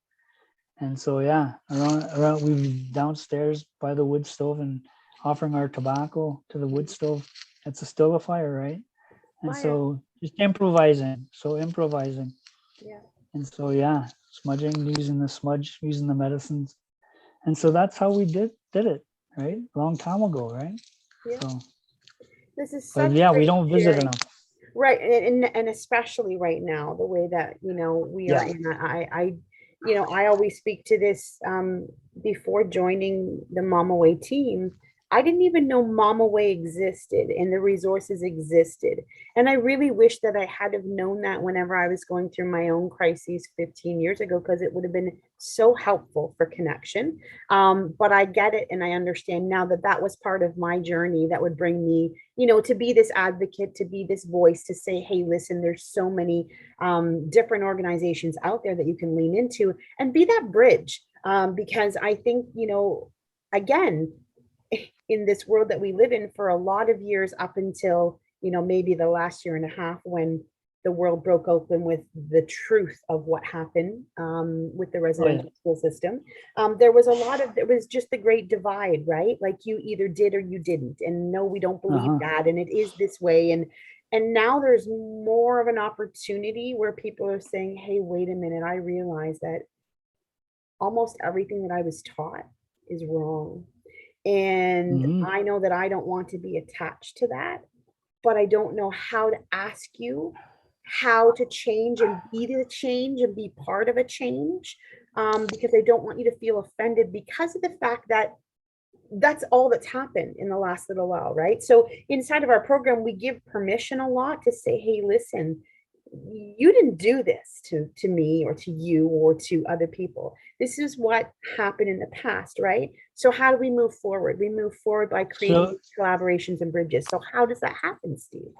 And so, yeah, around we were downstairs by the wood stove and offering our tobacco to the wood stove. It's still a fire, right? And so just improvising. Yeah. And so, yeah, smudging, using the medicines. And so that's how we did it, right? A long time ago, right? Yeah. So, this is but such yeah, we great don't visit sharing. enough. Right. And especially right now, the way that, we are Yeah. in, I always speak to this, before joining the Mama Way team. I didn't even know Mama Way existed and the resources existed. And I really wish that I had have known that whenever I was going through my own crises 15 years ago, because it would have been so helpful for connection. But I get it and I understand now that that was part of my journey that would bring me, to be this advocate, to be this voice, to say, hey, listen, there's so many different organizations out there that you can lean into and be that bridge. Because I think, again, in this world that we live in for a lot of years up until, maybe the last year and a half when the world broke open with the truth of what happened with the residential school system. There was just the great divide, right? Like you either did or you didn't. And no, we don't believe that. And it is this way. And And now there's more of an opportunity where people are saying, hey, wait a minute, I realize that almost everything that I was taught is wrong. And Hmm. I know that I don't want to be attached to that, but I don't know how to ask you how to change and be the change and be part of a change, because I don't want you to feel offended because of the fact that that's all that's happened in the last little while, right? So inside of our program, we give permission a lot to say, hey, listen, you didn't do this to me or to you or to other people. This is what happened in the past, right? So how do we move forward? We move forward by creating So collaborations and bridges. So how does that happen, Steve?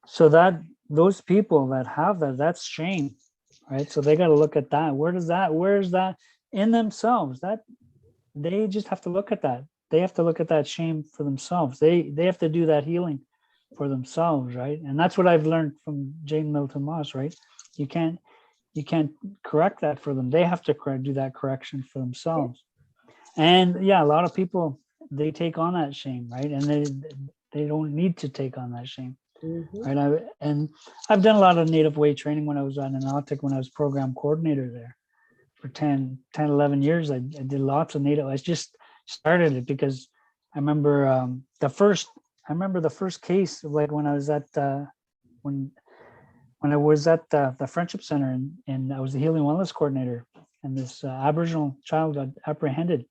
so that those people that have that, that's shame, right? So they got to look at that. Where's that in themselves? That they just have to look at that. They have to look at that shame for themselves. They have to do that healing for themselves, right? And that's what I've learned from Jane Milton Moss, right? You can't you can't correct that for them. They have to do that correction for Yeah. themselves. And yeah, a lot of people, they take on that shame, right? And they don't need to take on that shame, Mm-hmm. right? And I've done a lot of native way training when I was on an Nautic, when I was program coordinator there for 11 years. I did lots of native. I just started it because I remember the first case, like when I was at when I was at the Friendship Center, and I was the healing wellness coordinator, and this Aboriginal child got apprehended,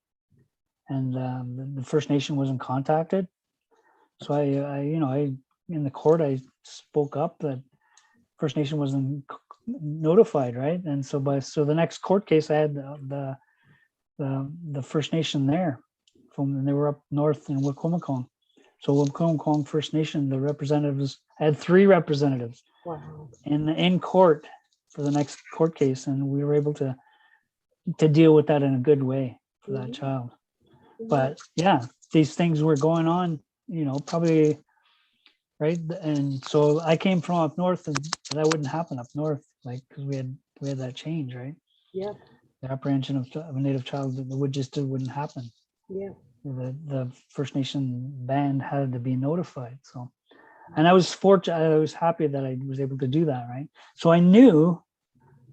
and the First Nation wasn't contacted. So I in the court I spoke up that First Nation wasn't notified, right? And so the next court case I had the First Nation there and they were up north in Wikwemikong. So Wikwemikong First Nation, the representatives, I had 3 representatives Wow. in court for the next court case, and we were able to deal with that in a good way for that Mm-hmm. child. Mm-hmm. But yeah, these things were going on, probably, right. And so I came from up north, and that wouldn't happen up north, like, because we had that change, right? Yeah. The apprehension of a native child that wouldn't happen. Yeah. The First Nation band had to be notified. So, and I was fortunate. I was happy that I was able to do that, right? So I knew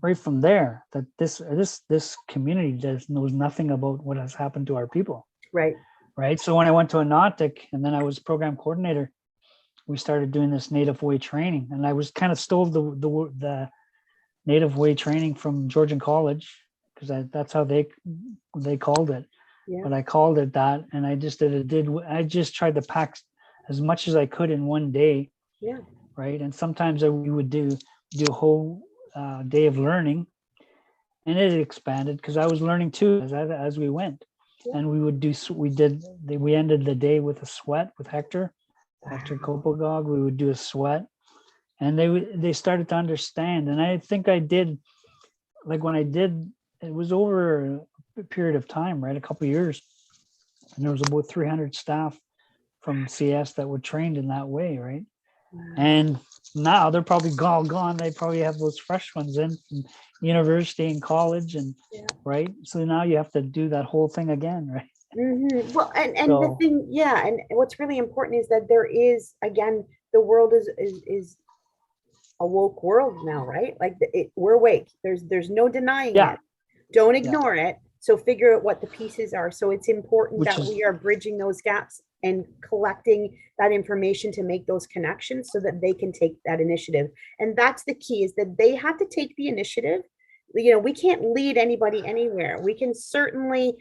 right from there that this community knows nothing about what has happened to our people, Right. right? So when I went to a Nautic and then I was program coordinator, we started doing this native way training, and I was kind of stole the native way training from Georgian College, because that's how they called it. Yeah. But I called it that, and I just I just tried to pack as much as I could in one day, Yeah. right? And sometimes we would do a whole day of learning, and it expanded because I was learning too as we went. Yeah. And we ended the day with a sweat with Hector Wow. Kopogog. We would do a sweat, and they started to understand. And I think I did, like, when I did, it was over a period of time, right? A couple of years, and there was about 300 staff from CS that were trained in that way, right? Wow. And now they're probably all gone. They probably have those fresh ones in from university and college, and Yeah. right. So now you have to do that whole thing again, right? Well, and the So thing, yeah, and what's really important is that there is, again, the world is a woke world now, right? Like we're awake. There's no denying yeah, it. Don't yeah, ignore it. So figure out what the pieces are. So it's important which that is we are bridging those gaps and collecting that information to make those connections so that they can take that initiative. And that's the key, is that they have to take the initiative. We can't lead anybody anywhere. We can certainly,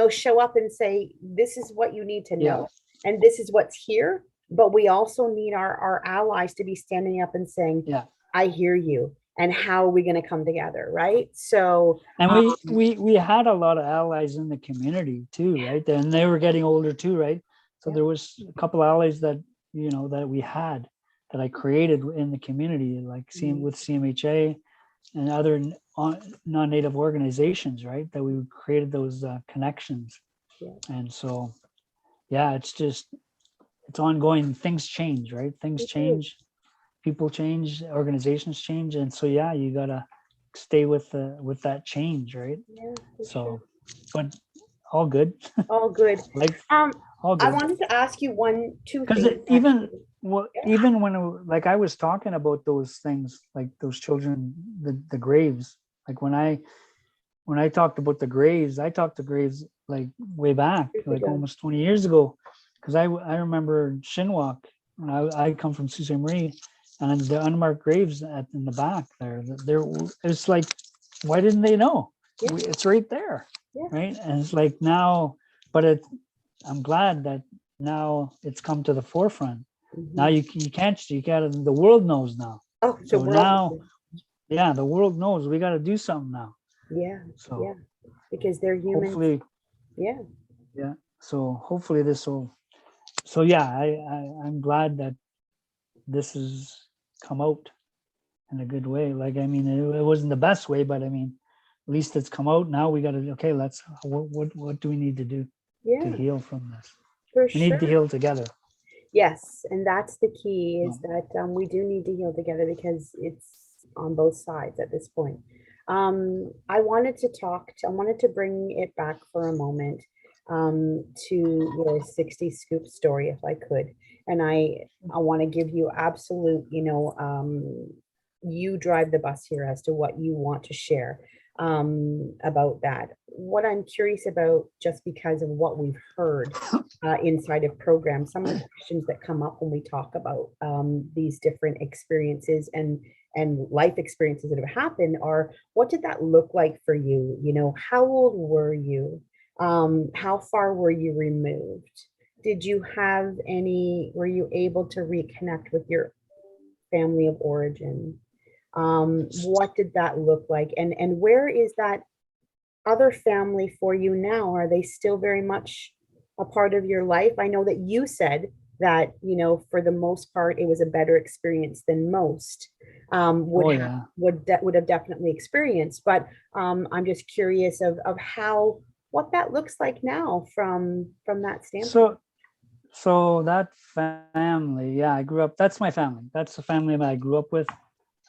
show up and say, this is what you need to yeah, know, and this is what's here. But we also need our allies to be standing up and saying, yeah. I hear you. And how are we going to come together? Right. So, And we had a lot of allies in the community too, right? And they were getting older too, right? So yeah. there was a couple allies that that we had, that I created in the community, like with CMHA and other non-native organizations, right? That we created those connections. Yeah. And so, yeah, it's ongoing. Things change, right? Things It is. change, people change, organizations change, and so yeah, you gotta stay with that change, right? Yeah, for sure. So, but all good, All good. like Um, all I good. wanted to ask you two Because things even actually. Well, Yeah, even when like I was talking about those things, like those children, the graves, like when I talked about the graves, I talked to graves like way back, years like ago. almost 20 years ago, because I remember Shinwalk when I come from Sault Ste. Marie, and the unmarked graves in the back there, there it's like, why didn't they know? Yeah, It's right there, yeah. right? And it's like now, but I'm glad that now it's come to the forefront. Now Mhm. you can't, you gotta, the world knows now. Oh, the So world. now, yeah, the world knows we got to do something now. Yeah, yeah, So because they're humans. hopefully, Yeah, yeah. So hopefully this will. So yeah, I'm glad that this has come out in a good way. Like I mean, it wasn't the best way, but I mean, at least it's come out. Now we got to, okay. Let's, what do we need to do to yeah, heal from this? for We need to sure. heal together. Yes, and that's the key is So, that we do need to heal together because it's on both sides at this point. I wanted to bring it back for a moment to your 60 scoop story, if I could. And I want to give you absolute, you drive the bus here as to what you want to share about that. What I'm curious about, just because of what we've heard inside of programs, some of the questions that come up when we talk about these different experiences and life experiences that have happened are, what did that look like for you? How old were you? How far were you removed? Did you have any, were you able to reconnect with your family of origin? What did that look like? And where is that other family for you now? Are they still very much a part of your life? I know that you said that, for the most part, it was a better experience than most oh yeah. would have definitely experienced. But I'm just curious of how, what that looks like now from that standpoint. So so that family, yeah, I grew up. That's my family. That's the family that I grew up with.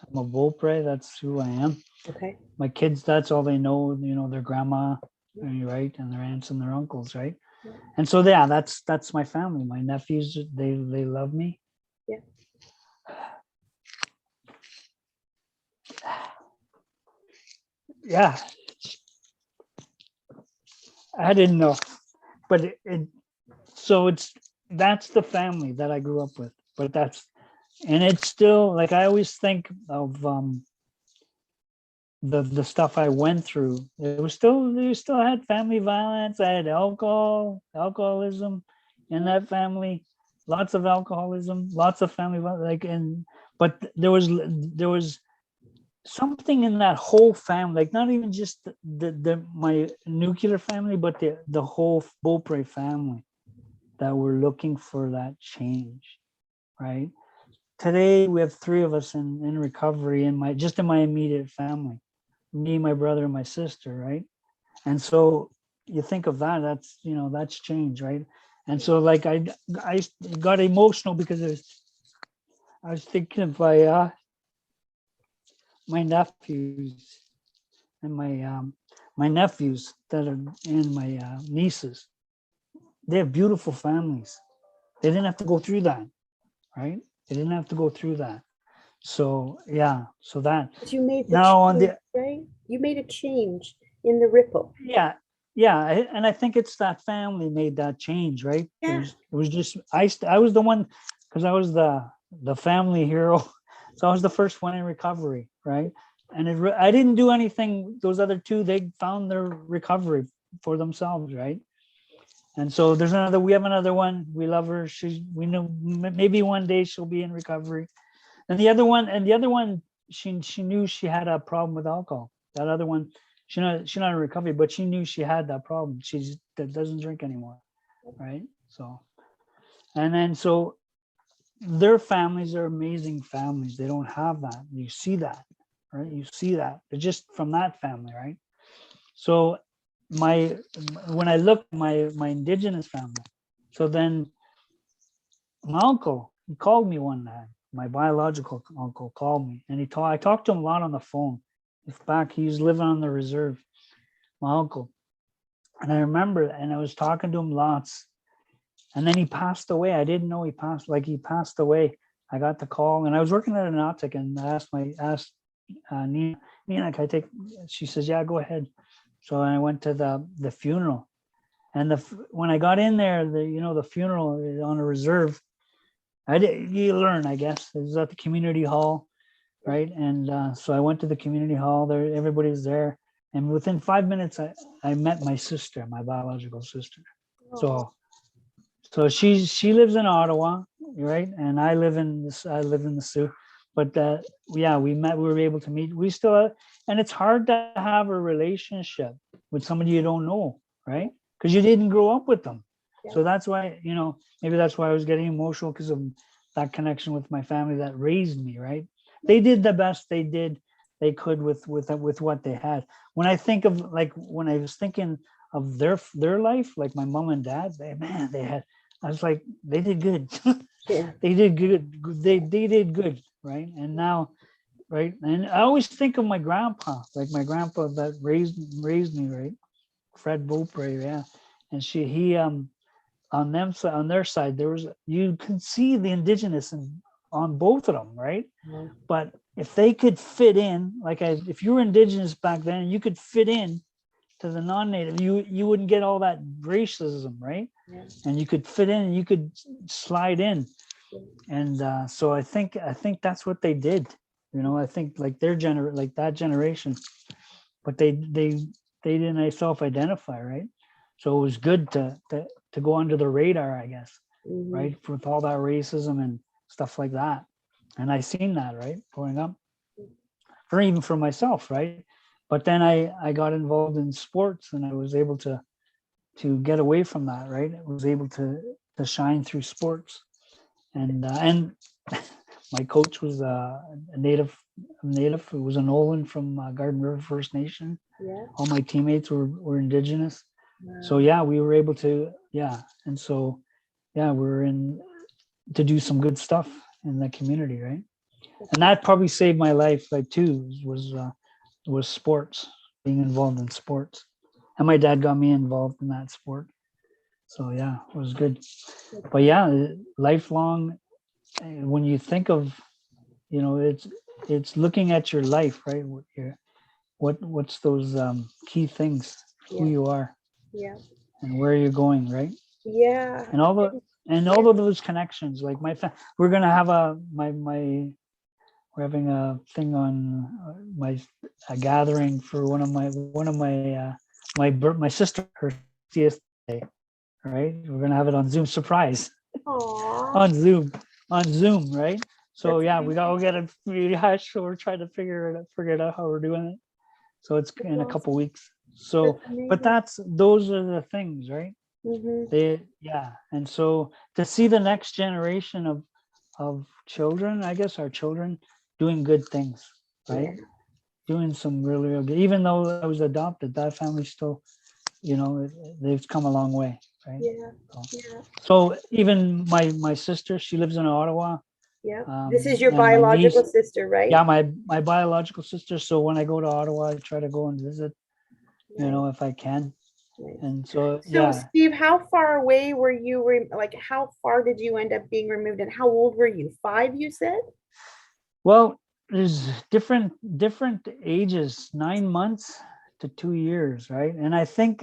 I'm a Beaupre. That's who I am. Okay. My kids, that's all they know, their grandma, right, and their aunts and their uncles, right. Yeah. And so yeah, that's my family. My nephews, they love me. Yeah. Yeah, I didn't know, but so that's the family that I grew up with. But and it's still like I always think of the stuff I went through. It was still, you still had family violence. I had alcoholism in that family, lots of alcoholism, lots of family violence. But there was something in that whole family, like not even just the my nuclear family, but the whole Beaupre family, that were looking for that change, right? Today we have three of us in recovery in my immediate family, me, my brother, and my sister, right? And so you think of that, that's change, right? And so like I got emotional because I was thinking of my nephews and my nephews that are and my nieces. They have beautiful families. They didn't have to go through that, right? They didn't have to go through that. So yeah, so that But you made the now on change, the right? You made a change in the ripple. yeah, yeah, and I think it's that family made that change, right? Yeah. It was just I was the one, because I was the family hero, so I was the first one in recovery, right? And I didn't do anything. Those other two, they found their recovery for themselves, right? And so we have another one. We love her. We know maybe one day she'll be in recovery. And the other one, she knew she had a problem with alcohol. That other one, she's not in recovery, but she knew she had that problem. That doesn't drink anymore, right? So, and then so their families are amazing families. They don't have that. You see that, right? You see that. They're just from that family, right? So my when I look at my indigenous family, so then my uncle, he called me one night. My biological uncle called me, and I talked to him a lot on the phone. He was living on the reserve, my uncle. And I remember, and I was talking to him lots. And then he passed away. I didn't know he passed away. I got the call, and I was working at an optic, and I asked Nina, can I take? She says, yeah, go ahead. So I went to the funeral, and when I got in there, the funeral is on a reserve. You learn, I guess. It was at the community hall, right? And so I went to the community hall. There, everybody was there, and within 5 minutes, I met my sister, my biological sister. Oh, So she lives in Ottawa, right? And I live in the Sioux. But yeah, we met. We were able to meet. We still, and it's hard to have a relationship with somebody you don't know, right? Because you didn't grow up with them. yeah. So that's why, maybe that's why I was getting emotional, because of that connection with my family that raised me, right? They did the best they could with what they had. When I think of, like, when I was thinking of their life, like my mom and dad, they had. I was like, they did good. Yeah. They did good. They did good, right? And now, right? And I always think of my grandpa, like my grandpa that raised me, right? Fred Beaupre, yeah. And he on their side, there was, you can see the indigenous on both of them, right? Wow. But if they could fit in, if you were indigenous back then, you could fit in to the non-native, you wouldn't get all that racism, right? Yeah. And you could fit in, and you could slide in. And so I think that's what they did. I think like like that generation, but they didn't self-identify, right? So it was good to go under the radar, I guess, Mhm. right? With all that racism and stuff like that. And I seen that, right, growing up, even for myself, right? But then I got involved in sports, and I was able to get away from that, right? I was able to shine through sports, and my coach was a native. It was a Nolan from Garden River First Nation. Yeah. All my teammates were indigenous. So Wow. yeah, we were able to, yeah, and so yeah, we were in to do some good stuff in the community, right? And that probably saved my life, like, too, was sports, being involved in sports. And my dad got me involved in that sport. So yeah, it was good. But yeah, lifelong, when you think of, it's looking at your life, right? What's those key things, who Yeah. you are Yeah. and where you're going, right? Yeah. And all Yeah. of those connections, like we're gonna have we're having a thing on a gathering for my sister, her 60th day, right? We're gonna have it on Zoom, surprise. Aw. On Zoom, right? So That's yeah, we amazing. gotta get it rehashed. So we're trying to figure it out how we're doing it. So it's That's in a couple awesome. weeks. So, That's but amazing. those are the things, right? Mm-hmm. Yeah, and so to see the next generation of children, I guess our children, doing good things, Yeah. right? Doing some really good. Even though I was adopted, that family still, they've come a long way, right? Yeah. So, Yeah. so even my sister, she lives in Ottawa, Yeah. This is your and my biological niece, sister, right? yeah, my biological sister. So when I go to Ottawa, I try to go and visit, Nice. if I can. Nice. And so So, yeah, Steve, how far away were you? Like, how far did you end up being removed, and how old were you? 5, you said? well, there's different ages, 9 months to 2 years, right? And I think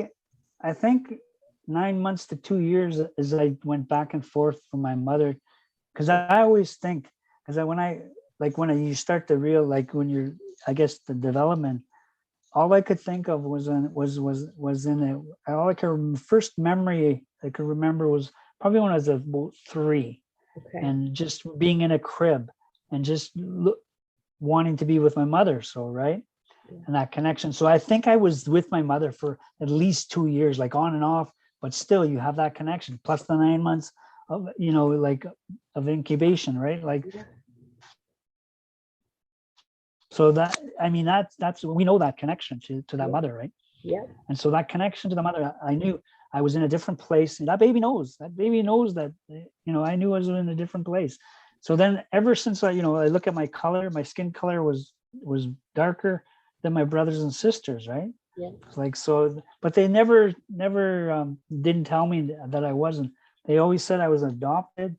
9 months to 2 years as I went back and forth from my mother, because I always think, because when you start to real, like when you're, I guess, the development, all I could think of was in it. All I could first memory I could remember was probably when I was about 3, Okay. and just being in a crib and just wanting to be with my mother. So right, Yeah. and that connection. So I think I was with my mother for at least 2 years, like on and off. But still, you have that connection. Plus the 9 months of like of incubation, right? Like Yeah. so that I mean that's we know that connection to that Yeah. mother, right? Yeah. And so that connection to the mother, I knew I was in a different place. And that baby knows. That baby knows that I knew I was in a different place. So then, ever since I look at my color, my skin color was darker than my brothers and sisters, right? Yeah. Like so, but they never didn't tell me that I wasn't. they always said I was adopted.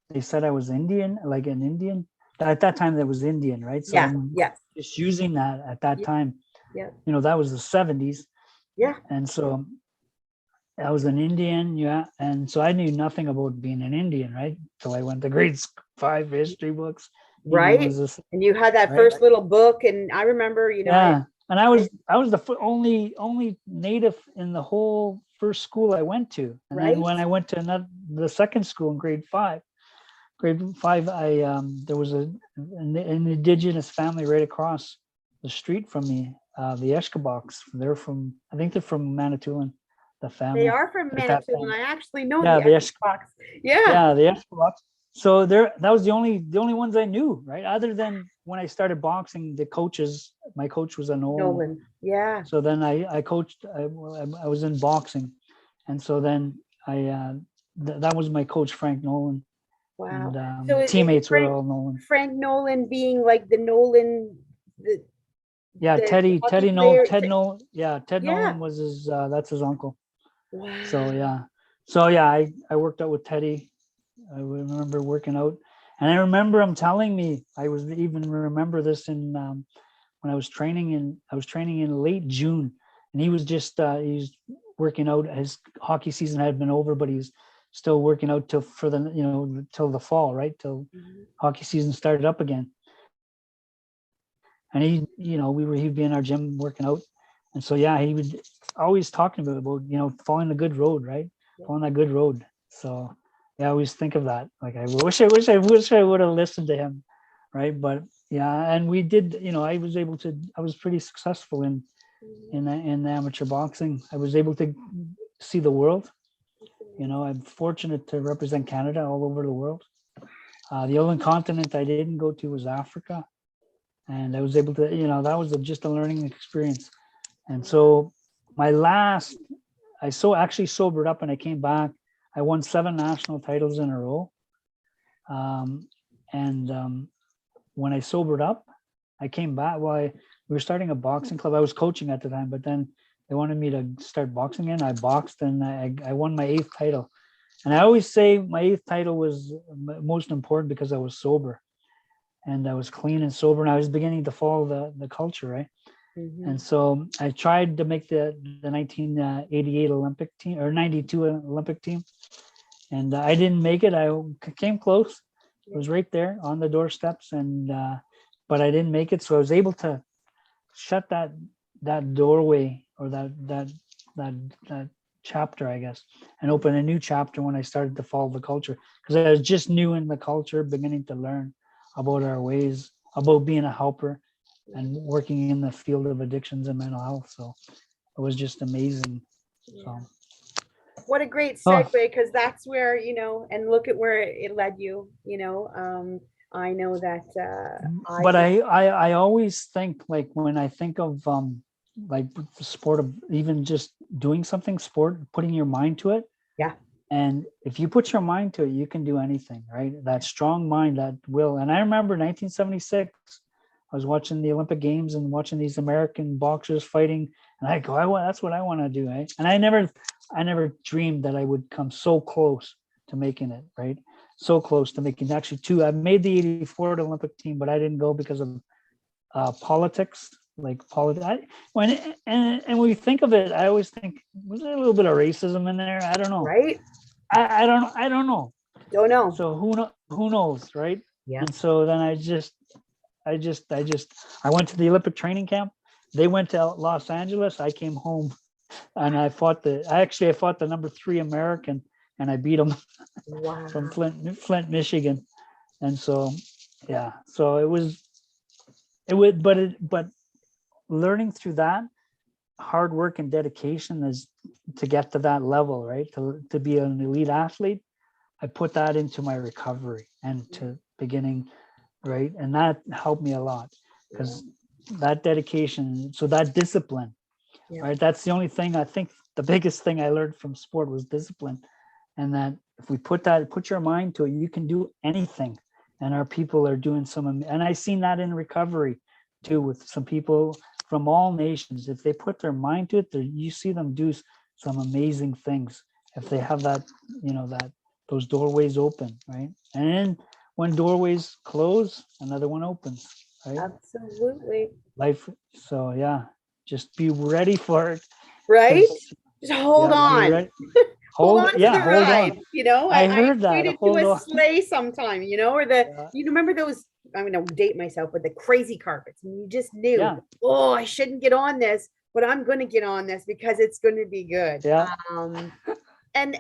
They said I was Indian, like an Indian. At that time, that was Indian, right? So Yeah. I'm Yes. just using that at that Yeah. time. Yeah. That was the 70s. Yeah. And so I was an Indian, yeah. And so I knew nothing about being an Indian, right? So I went to grade 5 history books. England Right. was this, And you had that right? first little book, and I remember, Yeah. And I was the only native in the whole first school I went to. And then right. when I went to the second school in grade 5, I there was an indigenous family right across the street from me, the Eshkabaks. I think they're from Manitoulin, the They family. are from Like that Manitoulin. family. I actually know Yeah, the the Xbox. Yeah. yeah, the Eshkabaks. So that was the only ones I knew, right? Other than when I started boxing, my coach was a Nolan. Nolan. Yeah. So then I coached. I was in boxing, and so then that was my coach, Frank Nolan, and Wow. So is teammates were Frank all Nolan. Frank Nolan being like the Nolan, Yeah, the hockey Teddy Nolan, player? Ted Nolan. Yeah, Ted Yeah. Nolan was his. That's his uncle. So Wow. yeah, I worked out with Teddy. I remember working out, and I remember him telling me. I was even remember this in when I was training in late June, and he's working out. His hockey season had been over, but he's still working out till the fall, right? Till Mhm. hockey season started up again. And he'd be in our gym working out. And so, yeah, he would always talking about, following the good road, right? Yeah. Following that good road. So yeah, I always think of that. Like, I wish I would have listened to him. Right. But yeah, and we did, I was pretty successful Mhm. in amateur boxing. I was able to see the world. I'm fortunate to represent Canada all over the world. The only continent I didn't go to was Africa, and I was able to, that was just a learning experience. And so actually sobered up and I came back. I won 7 national titles in a row. And when I sobered up, I came back. We were starting a boxing club. I was coaching at the time, but then they wanted me to start boxing again. I boxed and I won my 8th title. And I always say my 8th title was most important because I was sober and I was clean and sober, and I was beginning to follow the culture, right? Mhm. And so I tried to make the 1988 Olympic team or 92 Olympic team, and I didn't make it. I came close. It was right there on the doorsteps, and but I didn't make it. So I was able to shut that doorway or that chapter, I guess, and open a new chapter when I started to follow the culture, because I was just new in the culture, beginning to learn about our ways, about being a helper and working in the field of addictions and mental health. So it was just amazing. Yeah. So What a great oh, segue, because that's where, and look at where it led you. I know that I but did. I always think, like, when I think of like the sport of even just doing something, sport, putting your mind to it. Yeah. And if you put your mind to it, you can do anything, right? That strong mind, that will. And I remember 1976, I was watching the Olympic Games and watching these American boxers fighting, and I go, that's what I want to do, right? And I never dreamed that I would come so close to making it, right? So close to making actually 2. I made the '84 Olympic team, but I didn't go because of politics. Like politics, when we think of it, I always think, was there a little bit of racism in there? I don't know. Right. I don't know. Don't know. So who knows, right? Yeah. And so then I went to the Olympic training camp. They went to Los Angeles. I came home and I fought the number 3 American, and I beat him from Wow. Flint, Michigan. And so yeah, so but learning through that hard work and dedication is to get to that level, right? To be an elite athlete. I put that into my recovery and to beginning, right? And that helped me a lot, Yeah. because that dedication, so that discipline, Yeah. right? That's the only thing I think the biggest thing I learned from sport was discipline. And that if we put your mind to it, you can do anything. And our people are doing and I seen that in recovery too, with some people from all nations. If they put their mind to it, you see them do some amazing things. If they have that, those doorways open, right? And then when doorways close, another one opens, right? Absolutely. Life. So yeah, just be ready for it. Right? 'Cause, Just hold yeah, be on. ready. Hold on to the Hold ride. on. I I heard that. equate it to Hold a on. sleigh sometime, or Yeah. you remember those, I'm gonna date myself, but the crazy carpets, and you just knew, Yeah. oh, I shouldn't get on this, but I'm gonna get on this because it's gonna be good. Yeah. And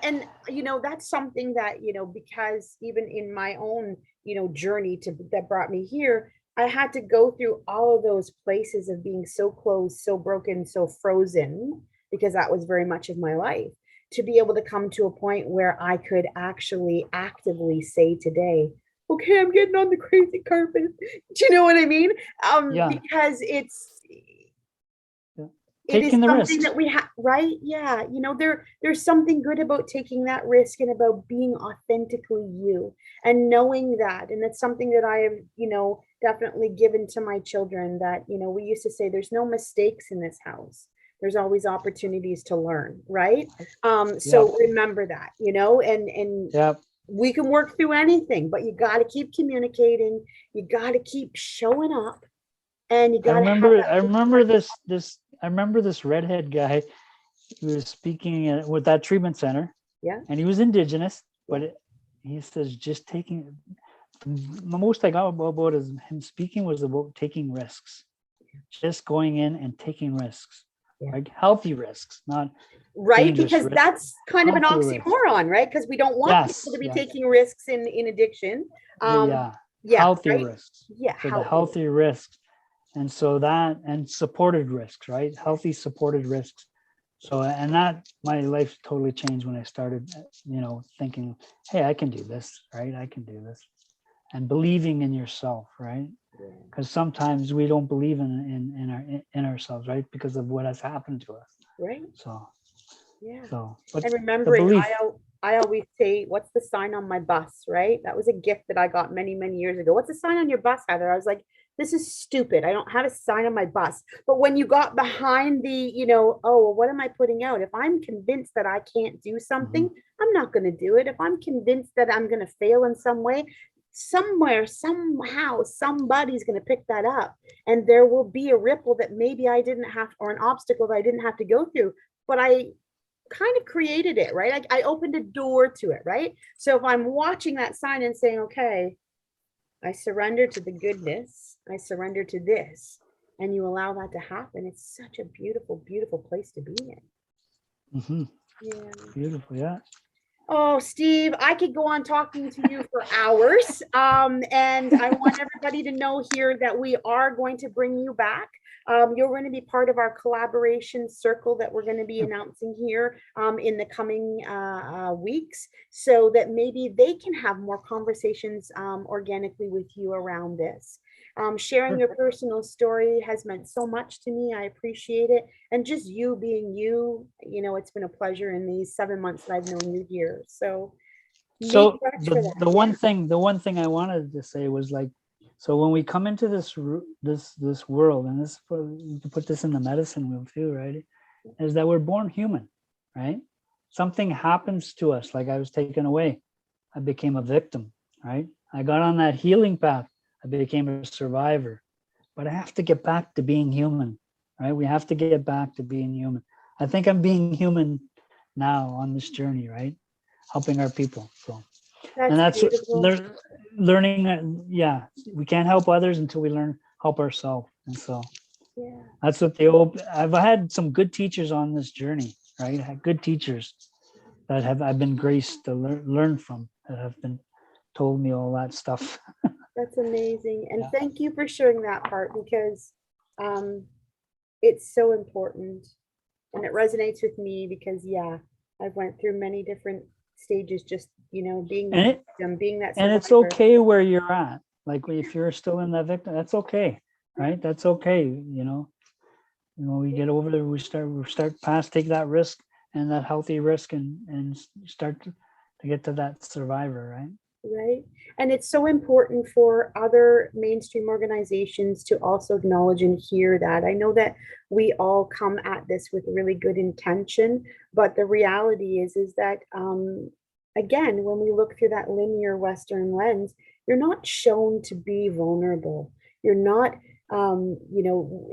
that's something that, because even in my own, journey to that brought me here, I had to go through all of those places of being so closed, so broken, so frozen, because that was very much of my life, to be able to come to a point where I could actually actively say today, okay, I'm getting on the crazy carpet. Do you know what I mean? Yeah. Because Yeah. it is Taking the something risks. that we have, right? Yeah, there's something good about taking that risk and about being authentically you, and knowing that. And that's something that I have, definitely given to my children, that, we used to say there's no mistakes in this house, there's always opportunities to learn, right? Yep. So remember that, and Yep. we can work through anything, but you got to keep communicating, you got to keep showing up, and you I got to have remember. that. I remember this. I remember this redhead guy. He was speaking with that treatment center, Yeah, and he was indigenous. yeah. But he says just taking. The most I got about him speaking was about taking risks, just going in and taking risks, Yeah. like healthy risks, not Right, dangerous because risks. that's kind of an Healthy risks. oxymoron, right? Because we don't want people Yes. to be Yes. taking risks in addiction. um Yeah. yeah, Healthy right. risks. Yeah, So the healthy. healthy risks, and so that and supported risks, right? Healthy supported risks. So and that my life totally changed when I started, thinking, hey, I can do this, right? I can do this, and believing in yourself, right? Yeah, Because sometimes we don't believe in ourselves, right? Because of what has happened to us. right. So Yeah. but And the remembering, belief. I always say, what's the sign on my bus, right? That was a gift that I got many, many years ago. What's the sign on your bus, Heather? I was like, this is stupid. I don't have a sign on my bus. But when you got behind the, oh, well, what am I putting out? If I'm convinced that I can't do Mhm. something, I'm not going to do it. If I'm convinced that I'm going to fail in some way, somewhere, somehow, somebody's going to pick that up. And there will be a ripple that maybe I didn't have, or an obstacle that I didn't have to go through. But I kind of created it, right? I opened a door to it, right? So if I'm watching that sign and saying, okay, I surrender to the goodness, I surrender to this, and you allow that to happen, it's such a beautiful, beautiful place to be in. Mhm. Yeah. Beautiful, yeah. Oh, Steve, I could go on talking to you for hours. And I want everybody to know here that we are going to bring you back. You're going to be part of our collaboration circle that we're going to be announcing here in the coming weeks, so that maybe they can have more conversations organically with you around this. Sharing Sure. your personal story has meant so much to me. I appreciate it. And just you being you, it's been a pleasure in these 7 months that I've known you here. So many So thanks the for that. the Yeah. one thing I wanted to say was like, so when we come into this world, and this you can put this in the medicine wheel too, right? Is that we're born human, right? Something happens to us, like I was taken away. I became a victim, right? I got on that healing path. I became a survivor. But I have to get back to being human, right? We have to get back to being human. I think I'm being human now on this journey, right? Helping our people. So, and That's that's beautiful. learning. Yeah, we can't help others until we learn help ourselves. And so Yeah. that's what they hope. I've had some good teachers on this journey, right? I had good teachers that I've been graced to learn from, that have been told me all that stuff. That's amazing. And Yeah. thank you for sharing that part, because um, it's so important, and it resonates with me because, yeah, I've went through many different stages, just, being And that it victim, being that and it's survivor. okay where you're at. Like if you're still in that victim, that's okay, right? That's okay. We get over there. We start past, take that risk, and that healthy risk, and start to get to that survivor, right? Right. And it's so important for other mainstream organizations to also acknowledge and hear that. I know that we all come at this with really good intention, but the reality is that again, when we look through that linear Western lens, you're not shown to be vulnerable. You're not, you know,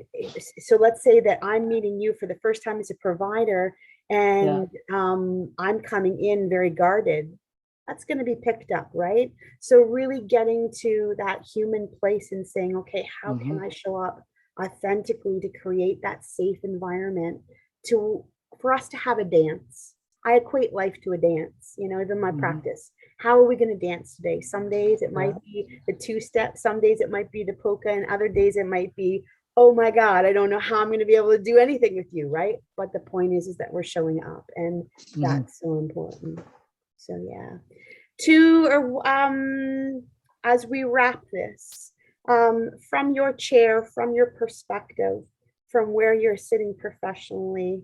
so let's say that I'm meeting you for the first time as a provider Yeah. and I'm coming in very guarded. That's going to be picked up, right? So, really getting to that human place and saying, okay, how can Hmm. I show up authentically to create that safe environment to for us to have a dance. I equate life to a dance, you know, even my Hmm. practice. How are we going to dance today? Some days it Yeah. might be the two step, some days it might be the polka, and other days it might be, oh my God, I don't know how I'm going to be able to do anything with you, right? But the point is that we're showing up, and Hmm. that's so important. So yeah. To as we wrap this, from your chair, from your perspective, from where you're sitting professionally,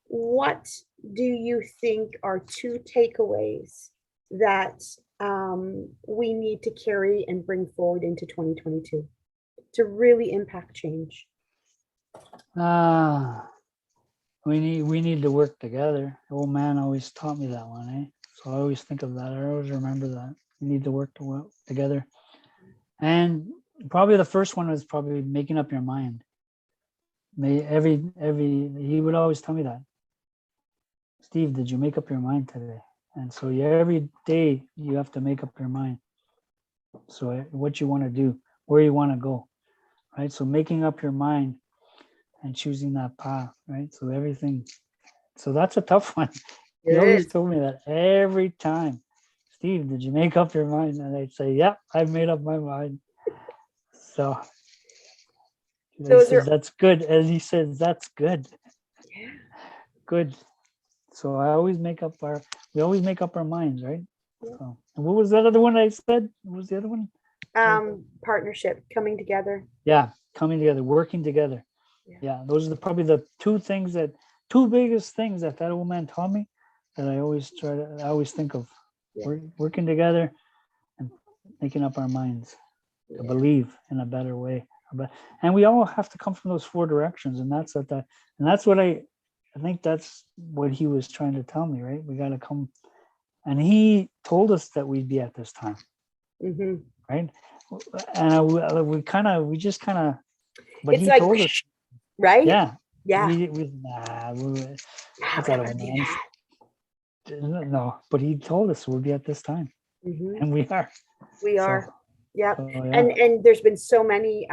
what do you think are two takeaways that we need to carry and bring forward into 2022 to really impact change? Ah, we need to work together. The old man always taught me that one, eh? So I always think of that. I always remember that. We need to work together. And probably the first one was probably making up your mind. Every he would always tell me that. Steve, did you make up your mind today? And so every day you have to make up your mind. So what you want to do, where you want to go, right? So making up your mind and choosing that path, right? So everything. So that's a tough one. It He always is. told me that every time. Steve, did you make up your mind? And I'd say, "Yep, I've made up my mind." So he So is says, there, "That's good." As he says, "That's good, yeah, good." So we always make up our minds, right? yeah. So, and what was that other one I said? What was the other one? Partnership, coming together. Yeah, coming together, working together. Yeah, Yeah, those are probably the two biggest things that old man taught me that I always think of. yeah, Working together and making up our minds to yeah. believe in a better way. And we all have to come from those four directions, and that's what I think that's what he was trying to tell me, right? We got to come, and he told us that we'd be at this time, Hmm. right? And we just kind of, but It's he like, told us, right? yeah, Yeah. that's I'll that never old do man. that. No, but he told us we'll be at this time, Hmm. and we are. We So, are. Yep. yeah. And there's been so many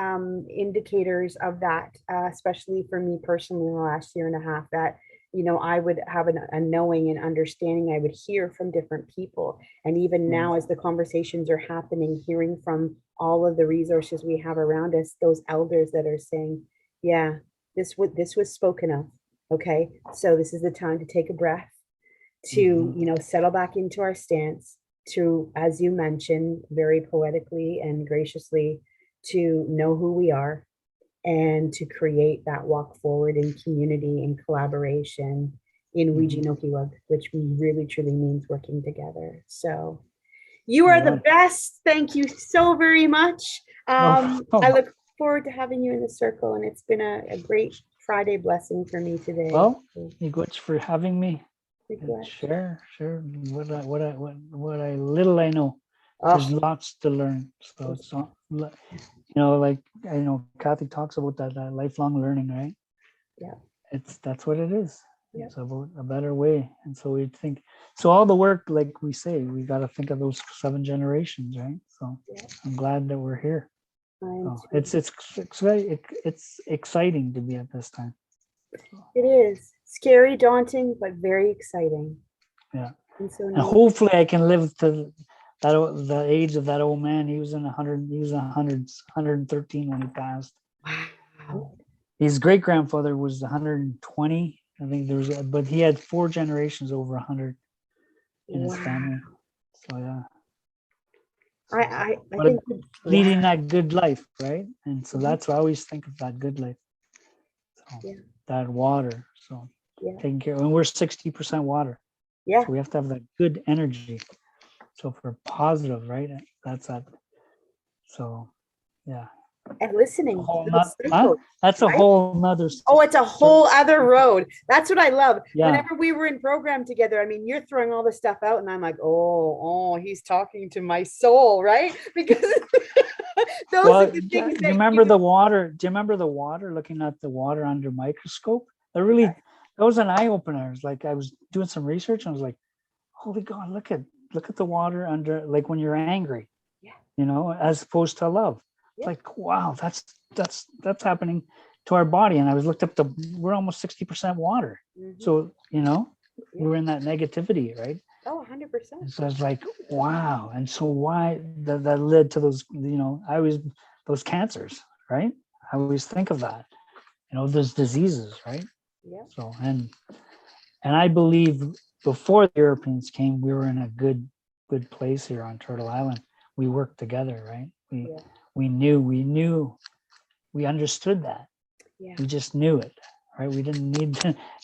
indicators of that, especially for me personally in the last year and a half, that, you know, I would have a knowing and understanding. I would hear from different people. And even Mm, now, as the conversations are happening, hearing from all of the resources we have around us, those elders that are saying, yeah, this was spoken of. Okay. So this is the time to take a breath, to, mhm, you know, settle back into our stance, to, as you mentioned very poetically and graciously, to know who we are and to create that walk forward in community and collaboration in mhm. Wijinokiwag, which really truly means working together. So you are Right the on. best. Thank you so very much. No I problem. look forward to having you in the circle, and it's been a great Friday blessing for me today. Well, So, Nicoch, for having me and Nicolette. share what I little I know. There's Oh, lots to learn. So it's not, like I know Kathy talks about that lifelong learning, right? yeah, That's what it is. yeah, It's about a better way. And so we think, so all the work, like we say, we got to think of those 7 generations, right? So yeah. I'm glad that we're here. I am So too. it's exciting to be at this time. So, It is scary, daunting, but very exciting yeah. and so And neat. hopefully I can live to the age of that old man. He was in 100. He was 113 when he passed. Wow. His great grandfather was 120. I think but he had 4 generations over 100 in his Wow. family. So yeah. I, So, I, I but think, wow. leading that good life, right? And so Mhm. that's what I always think of, that good life. So Yeah, that water. So yeah, taking care, and we're 60% water. yeah, So we have to have that good energy. So for positive, right? That's that. So yeah. and listening to whole those not, huh? signals, That's a right? whole nother Oh, it's a story. whole other road. That's what I love. Yeah. Whenever we were in program together, I mean, you're throwing all this stuff out, and I'm like, he's talking to my soul, right? Because those are Well, the do things you that remember you, the water? Do you remember the water? Looking at the water under microscope, that was an eye opener. It's like I was doing some research, and I was like, "Holy God, look at the water under, like when you're angry, yeah, as opposed to love." It's yeah. like, wow, that's happening to our body. And I was looked up we're almost 60% water, Mhm. so Yeah. we're in that negativity, right? Oh, 100%. And so I was like, wow. And so why that led to those, those cancers, right? I always think of that, those diseases, right? Yeah. So, and I believe before the Europeans came, we were in a good place here on Turtle Island. We worked together, right? Yeah. We understood that. Yeah. We just knew it, right? We didn't need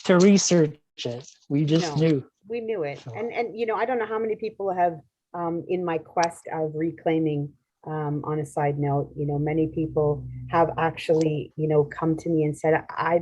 to research it. We just No, knew. we knew it. So, And I don't know how many people have in my quest of reclaiming, on a side note, many people have actually, come to me and said, I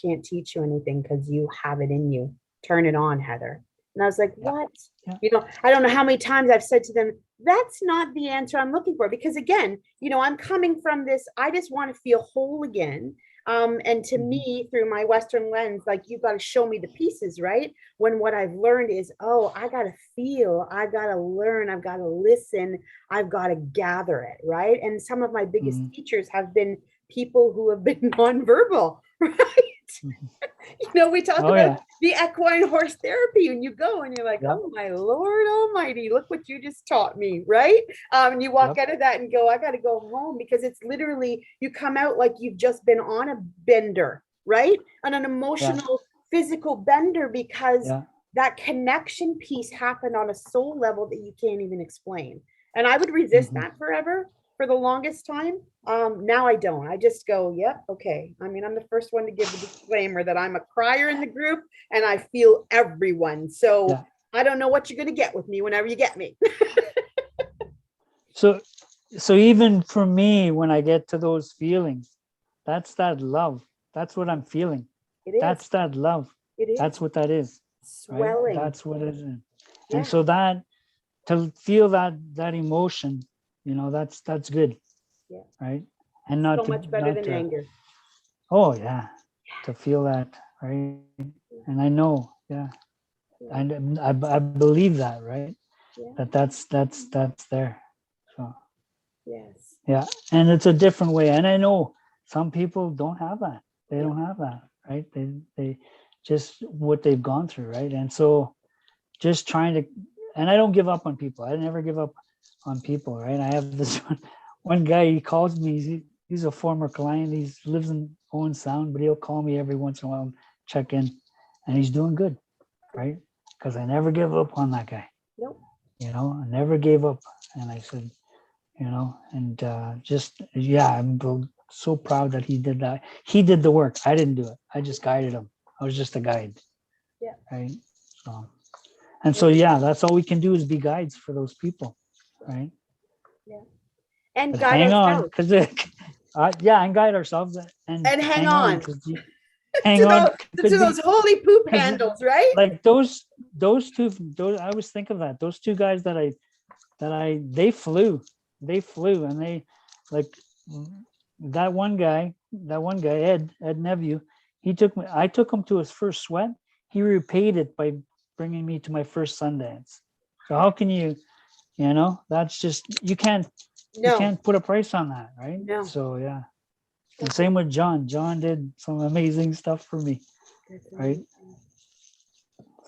can't teach you anything because you have it in you. Turn it on, Heather. And I was like, yeah, what? yeah. I don't know how many times I've said to them, that's not the answer I'm looking for. Because again, I'm coming from this, I just want to feel whole again. And to Mhm. me, through my Western lens, like you got to show me the pieces, right? When what I've learned is, I got to feel, I got to learn, I've got to listen, I've got to gather it, right? And some of my biggest Mhm. teachers have been people who have been nonverbal, right? Mhm. We talk Oh about yeah. the equine horse therapy, and you go and you're like, Yep. oh my Lord Almighty, look what you just taught me, right? And you walk Yep. out of that and go, I got to go home, because it's literally, you come out like you've just been on a bender, right? On an Yeah. emotional, physical bender, because Yeah. that connection piece happened on a soul level that you can't even explain. And I would resist Mhm. that forever, for the longest time. Now I don't. I just go, yep, okay. I mean, I'm the first one to give the disclaimer that I'm a crier in the group and I feel everyone. So Yeah. I don't know what you're going to get with me whenever you get me. So, so even for me, when I get to those feelings, that's that love. That's what I'm feeling. It is. That's that love. It That's is. what that is, right? Swelling. That's what it is. And Yeah. so that, to feel that emotion, that's good, Yeah. right? And So much better not than to, anger. oh yeah, to feel that, right? And I know, yeah, Yeah. I believe that, right? Yeah. That's there. So Yes. yeah, and it's a different way. And I know some people don't have that. They Yeah. don't have that, right? They just what they've gone through, right? And so just trying to, and I don't give up on people. I never give up on people, right? I have this one guy, he calls me, he's a former client. He lives in Owen Sound, but he'll call me every once in a while, check in, and he's doing good, right? Because I never give up on that guy. Nope. I never gave up. And I said, and just, yeah, I'm so proud that he did that. He did the work. I didn't do it. I just guided him. I was just a guide, Yeah. right? So, and so, yeah, that's all we can do is be guides for those people, right? Yeah. And But guide hang on, ourselves. because yeah, and guide ourselves and And hang hang on, on because to hang on, those to because those holy poop because handles, right? like those two, I always think of that. Those two guys they flew, and they, like, that one guy, Ed Nephew, I took him to his first sweat. He repaid it by bringing me to my first Sundance. So how can that's just, you No, can't put a price on that, right? no. So yeah. And same with John did some amazing stuff for me, That's right? amazing.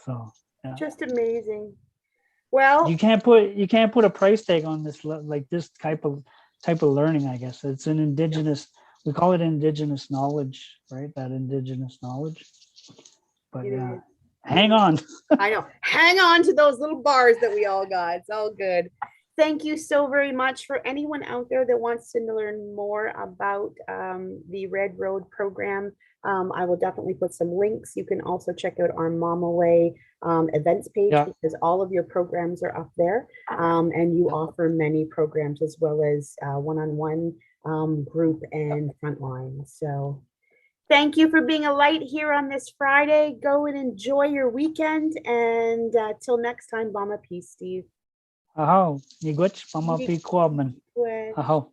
So yeah, Just amazing. you Well, can't put a price tag on this, like this type of learning. I guess it's an no, indigenous, we call it indigenous knowledge, right? That indigenous knowledge. But it yeah, is. hang on. I know. Hang on to those little bars that we all got. It's all good. Thank you so very much. For anyone out there that wants to learn more about the Red Road program, I will definitely put some links. You can also check out our Mom Away events page Yeah. because all of your programs are up there. And you offer many programs as well as one-on-one group and frontline. So thank you for being a light here on this Friday. Go and enjoy your weekend. And till next time, Mama Peace, Steve. Ahaw, miigwech pamapi kuwaman. Good. Ahaw.